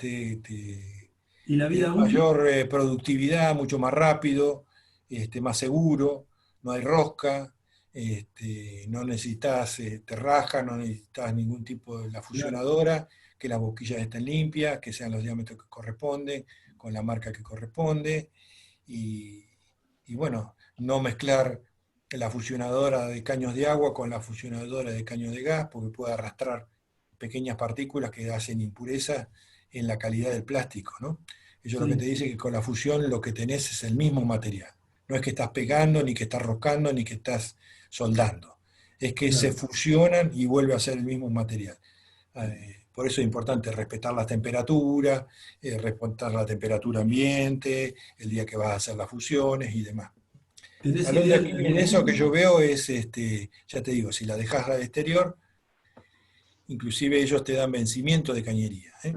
¿Y la te da vida útil? mayor productividad, mucho más rápido, más seguro, no hay rosca, no necesitas terraja, no necesitas ningún tipo de la Claro, fusionadora, que las boquillas estén limpias, que sean los diámetros que corresponden, con la marca que corresponde, y, y bueno, no mezclar la fusionadora de caños de agua con la fusionadora de caños de gas, porque puede arrastrar pequeñas partículas que hacen impureza en la calidad del plástico, ¿no? Ellos lo que te sí, dicen es que con la fusión lo que tenés es el mismo material. No es que estás pegando, ni que estás roscando, ni que estás soldando. Es que se claro. fusionan y vuelve a ser el mismo material. Por eso es importante respetar las temperaturas, respetar la temperatura ambiente, el día que vas a hacer las fusiones y demás. El ¿Tenés talón de idea de Aquiles en algún eso que yo tipo? veo es, ya te digo, si la dejas al exterior, inclusive ellos te dan vencimiento de cañería, ¿eh?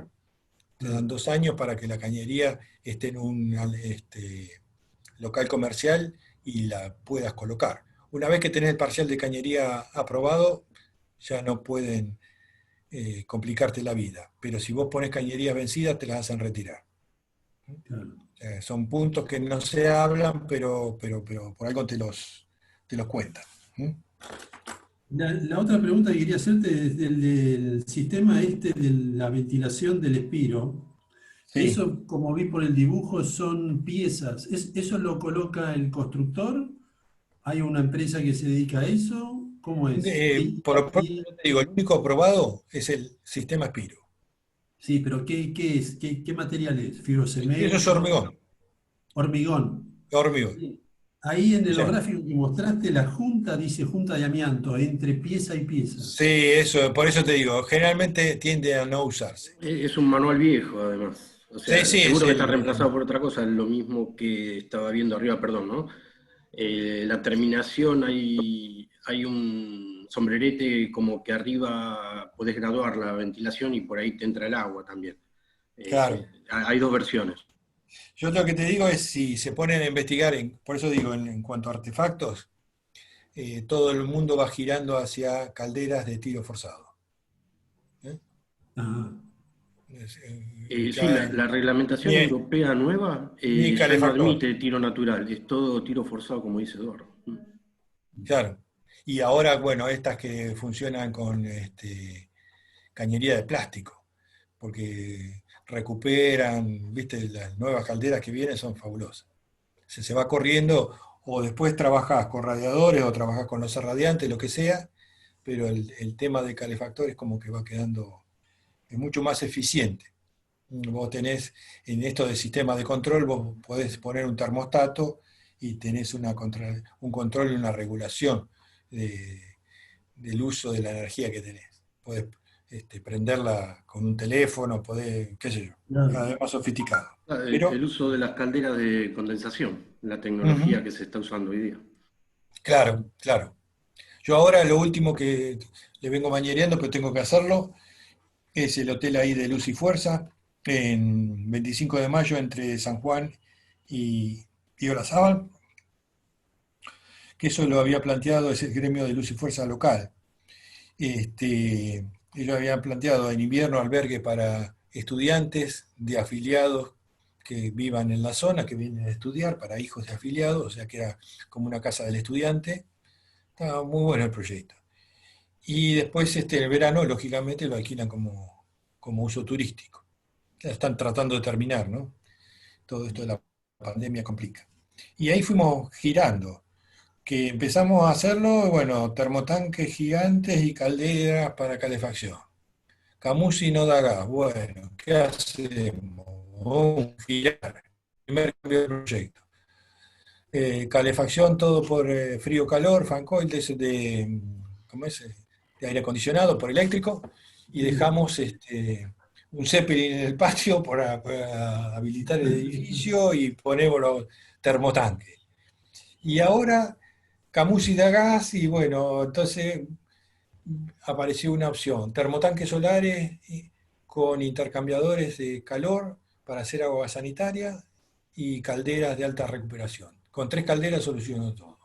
Te dan Claro, 2 años para que la cañería esté en un local comercial y la puedas colocar. Una vez que tenés el parcial de cañería aprobado, ya no pueden complicarte la vida. Pero si vos pones cañerías vencidas, te las hacen retirar. claro. Son puntos que no se hablan, pero por algo te los cuentan. ¿Mm? La otra pregunta que quería hacerte es del sistema este de la ventilación del espiro. Sí. Eso, como vi por el dibujo, son piezas. ¿Eso lo coloca el constructor? ¿Hay una empresa que se dedica a eso? ¿Cómo es? Por lo pronto, yo te digo, el único aprobado es el sistema Spiro. Sí, pero ¿qué es? ¿Qué material es? Eso es ¿Fibrocemento? hormigón. ¿Hormigón? Hormigón. Sí. Ahí en O los sea, gráficos que mostraste, la junta dice junta de amianto entre pieza y pieza. sí, eso, por eso te digo, generalmente tiende a no usarse. Es un manual viejo, además. O Sí, sea, sí, es seguro que está reemplazado por otra cosa, lo mismo que estaba viendo arriba, perdón, ¿no? La terminación, hay un sombrerete como que arriba podés graduar la ventilación y por ahí te entra el agua también. claro. Hay dos versiones. Yo lo que te digo es, si se ponen a investigar, por eso digo, en cuanto a artefactos, todo el mundo va girando hacia calderas de tiro forzado. ¿Eh? Ajá. Sí, Ya, la reglamentación ni, europea nueva ni ya no calefactor, admite tiro natural, es todo tiro forzado, como dice Eduardo. claro. Y ahora, bueno, estas que funcionan con cañería de plástico, porque recuperan, viste, las nuevas calderas que vienen son fabulosas. Se va corriendo, o después trabajás con radiadores, o trabajás con los radiantes, lo que sea, pero el tema de calefactores como que va quedando es mucho más eficiente. Vos tenés, en esto de sistema de control, vos podés poner un termostato y tenés un control y una regulación de- del uso de la energía que tenés. Podés prenderla con un teléfono, podés, qué sé yo, cada Claro. vez más sofisticado. El Pero, uso de las calderas de condensación, la tecnología ujú, que se está usando hoy día. claro, claro. Yo ahora lo último que le vengo mañereando, pero tengo que hacerlo, es el hotel ahí de Luz y Fuerza, en 25 de mayo entre San Juan y Olazábal, que eso lo había planteado ese gremio de luz y fuerza local. Ellos habían planteado en invierno albergue para estudiantes de afiliados que vivan en la zona, que vienen a estudiar, para hijos de afiliados, o sea que era como una casa del estudiante. Estaba muy bueno el proyecto. Y después el verano, lógicamente, lo alquilan como uso turístico. Ya están tratando de terminar, ¿no? Todo esto de la pandemia complica. Y ahí fuimos girando, que empezamos a hacerlo, bueno, termotanques gigantes y calderas para calefacción. Camusi no da gas, bueno, ¿qué hacemos? Girar, primer cambio de proyecto. Calefacción todo por frío-calor, fan coil ¿cómo es? De aire acondicionado por eléctrico, y dejamos un Zeppelin en el patio para habilitar el edificio y ponemos los termotanques. Y ahora Camusi da gas y bueno, entonces apareció una opción, termotanques solares con intercambiadores de calor para hacer agua sanitaria y calderas de alta recuperación. Con 3 calderas solucionó todo.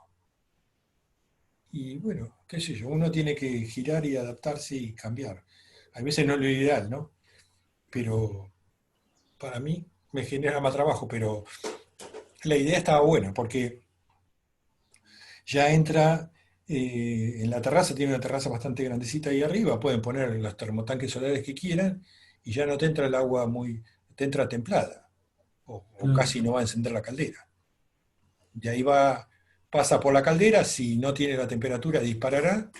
Y bueno, qué sé yo, uno tiene que girar y adaptarse y cambiar. A veces no es lo ideal, ¿no? Pero para mí me genera más trabajo, pero la idea estaba buena, porque ya entra en la terraza, tiene una terraza bastante grandecita ahí arriba, pueden poner los termotanques solares que quieran, y ya no te entra el agua te entra templada, o casi no va a encender la caldera. Y ahí pasa por la caldera, si no tiene la temperatura disparará,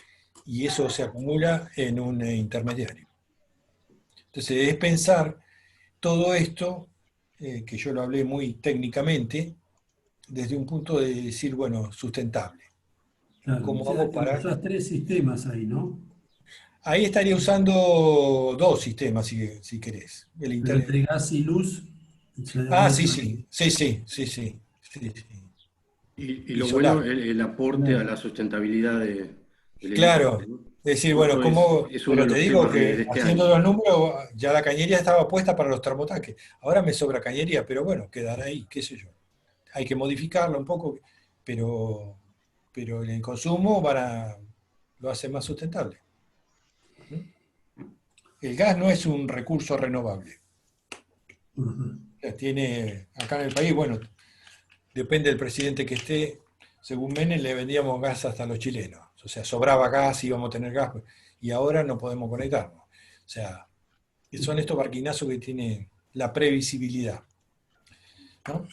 y eso se acumula en un intermediario. Entonces es pensar todo esto, que yo lo hablé muy técnicamente, desde un punto de decir, bueno, sustentable. Claro, ¿Cómo o sea, hago para...? usás 3 sistemas ahí, ¿no? Ahí estaría usando 2 sistemas, si querés. Pero entre gas y luz. Sí. Y Y lo solar. bueno, el aporte a la sustentabilidad del Claro. edificio, ¿no? Es decir, bueno, Justo es uno pero de te los digo temas de que este haciendo año. los números, ya la cañería estaba puesta para los termotanques. Ahora me sobra cañería, pero bueno, quedará ahí, qué sé yo. Hay que modificarlo un poco, pero el consumo lo hace más sustentable. El gas no es un recurso renovable. Ujú. Tiene, acá en el país, bueno, depende del presidente que esté, según Menem le vendíamos gas hasta a los chilenos. O sea, sobraba gas, íbamos a tener gas, y ahora no podemos conectarnos. O sea, son estos barquinazos que tienen la previsibilidad, ¿no?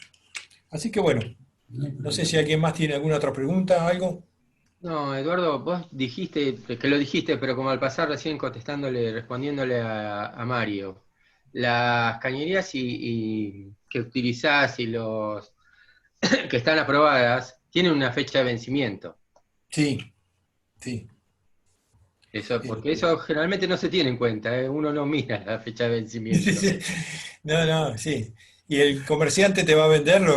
Así que bueno, no sé si alguien más tiene alguna otra pregunta, algo. No, Eduardo, vos dijiste, que lo dijiste, pero como al pasar recién respondiéndole a Mario, las cañerías que utilizás y los que están aprobadas tienen una fecha de vencimiento. Sí. Eso, porque eso generalmente no se tiene en cuenta, ¿eh? Uno no mira la fecha de vencimiento. No, sí. Y el comerciante te va a venderlo,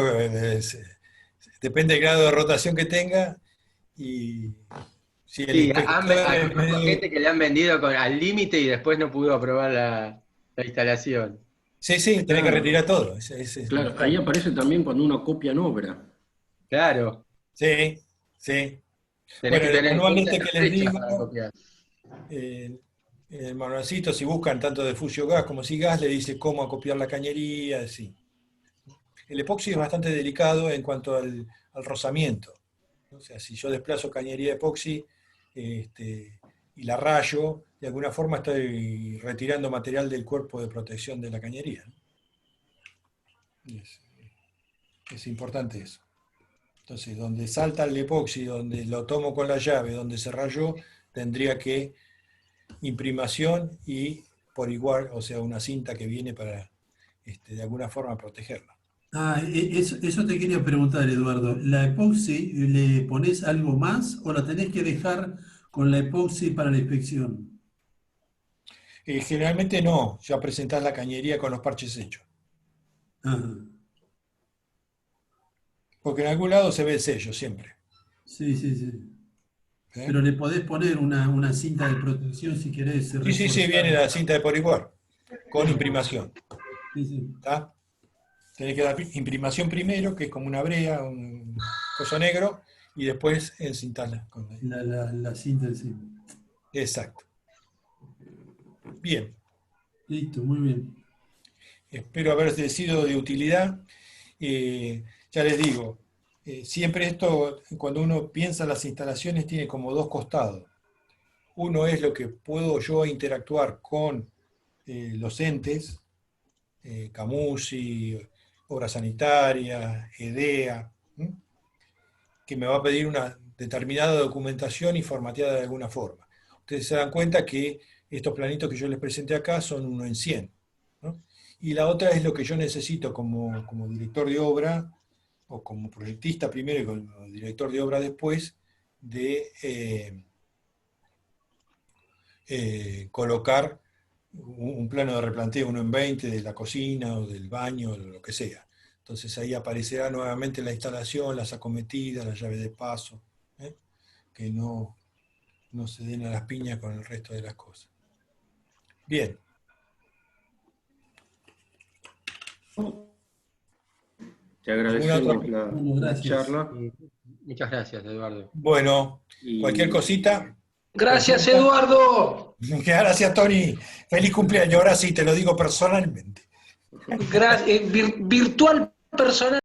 depende del grado de rotación que tenga, y si el Sí, inspector conozco gente que le han vendido al límite y después no pudo aprobar la instalación. Sí, tenés que Claro. retirar todo. Claro, ahí aparece también cuando uno copia en obra. Claro, Sí. tenés Bueno, que en el tener en manual cuenta este esa que les fecha digo, para copiar. en el manualcito, si buscan tanto de Fusio Gas como SIGAS, le dice cómo acopiar la cañería, sí. El epoxi es bastante delicado en cuanto al rozamiento. O sea, si yo desplazo cañería epoxi y la rayo, de alguna forma estoy retirando material del cuerpo de protección de la cañería, ¿no? Es importante eso. Entonces, donde salta el epoxi, donde lo tomo con la llave, donde se rayó, tendría que imprimación y por igual, o sea, una cinta que viene para, de alguna forma, protegerla. Eso te quería preguntar, Eduardo. ¿La epoxi le pones algo más o la tenés que dejar con la epoxi para la inspección? Generalmente no, ya presentás la cañería con los parches hechos. Ajá. Porque en algún lado se ve el sello siempre. Sí. ¿Eh? Pero le podés poner una cinta de protección si querés Sí, reforzar. viene la cinta de por igual, con imprimación. Sí. ¿Está? Tenés que dar imprimación primero, que es como una brea, un coso negro, y después encintarla. La cinta encima. Exacto. Bien. Listo, muy bien. Espero haber sido de utilidad. Ya les digo, siempre esto, cuando uno piensa en las instalaciones, tiene como dos costados. Uno es lo que puedo yo interactuar con los entes, Camusi, Obra Sanitaria, EDEA, que me va a pedir una determinada documentación y formateada de alguna forma. Ustedes se dan cuenta que estos planitos que yo les presenté acá son 1 en 100. ¿No? Y la otra es lo que yo necesito como director de obra, o como proyectista primero y como director de obra después, de colocar un plano de replanteo 1 en 20 de la cocina o del baño o lo que sea. Entonces ahí aparecerá nuevamente la instalación, las acometidas, la llave de paso, que no se den a las piñas con el resto de las cosas. Bien. Te agradecemos la Gracias. charla. Muchas gracias, Eduardo. Bueno, Y- cualquier cosita. Gracias, Eduardo. Gracias, Tony. Feliz cumpleaños. Ahora sí, te lo digo personalmente. Virtual personal.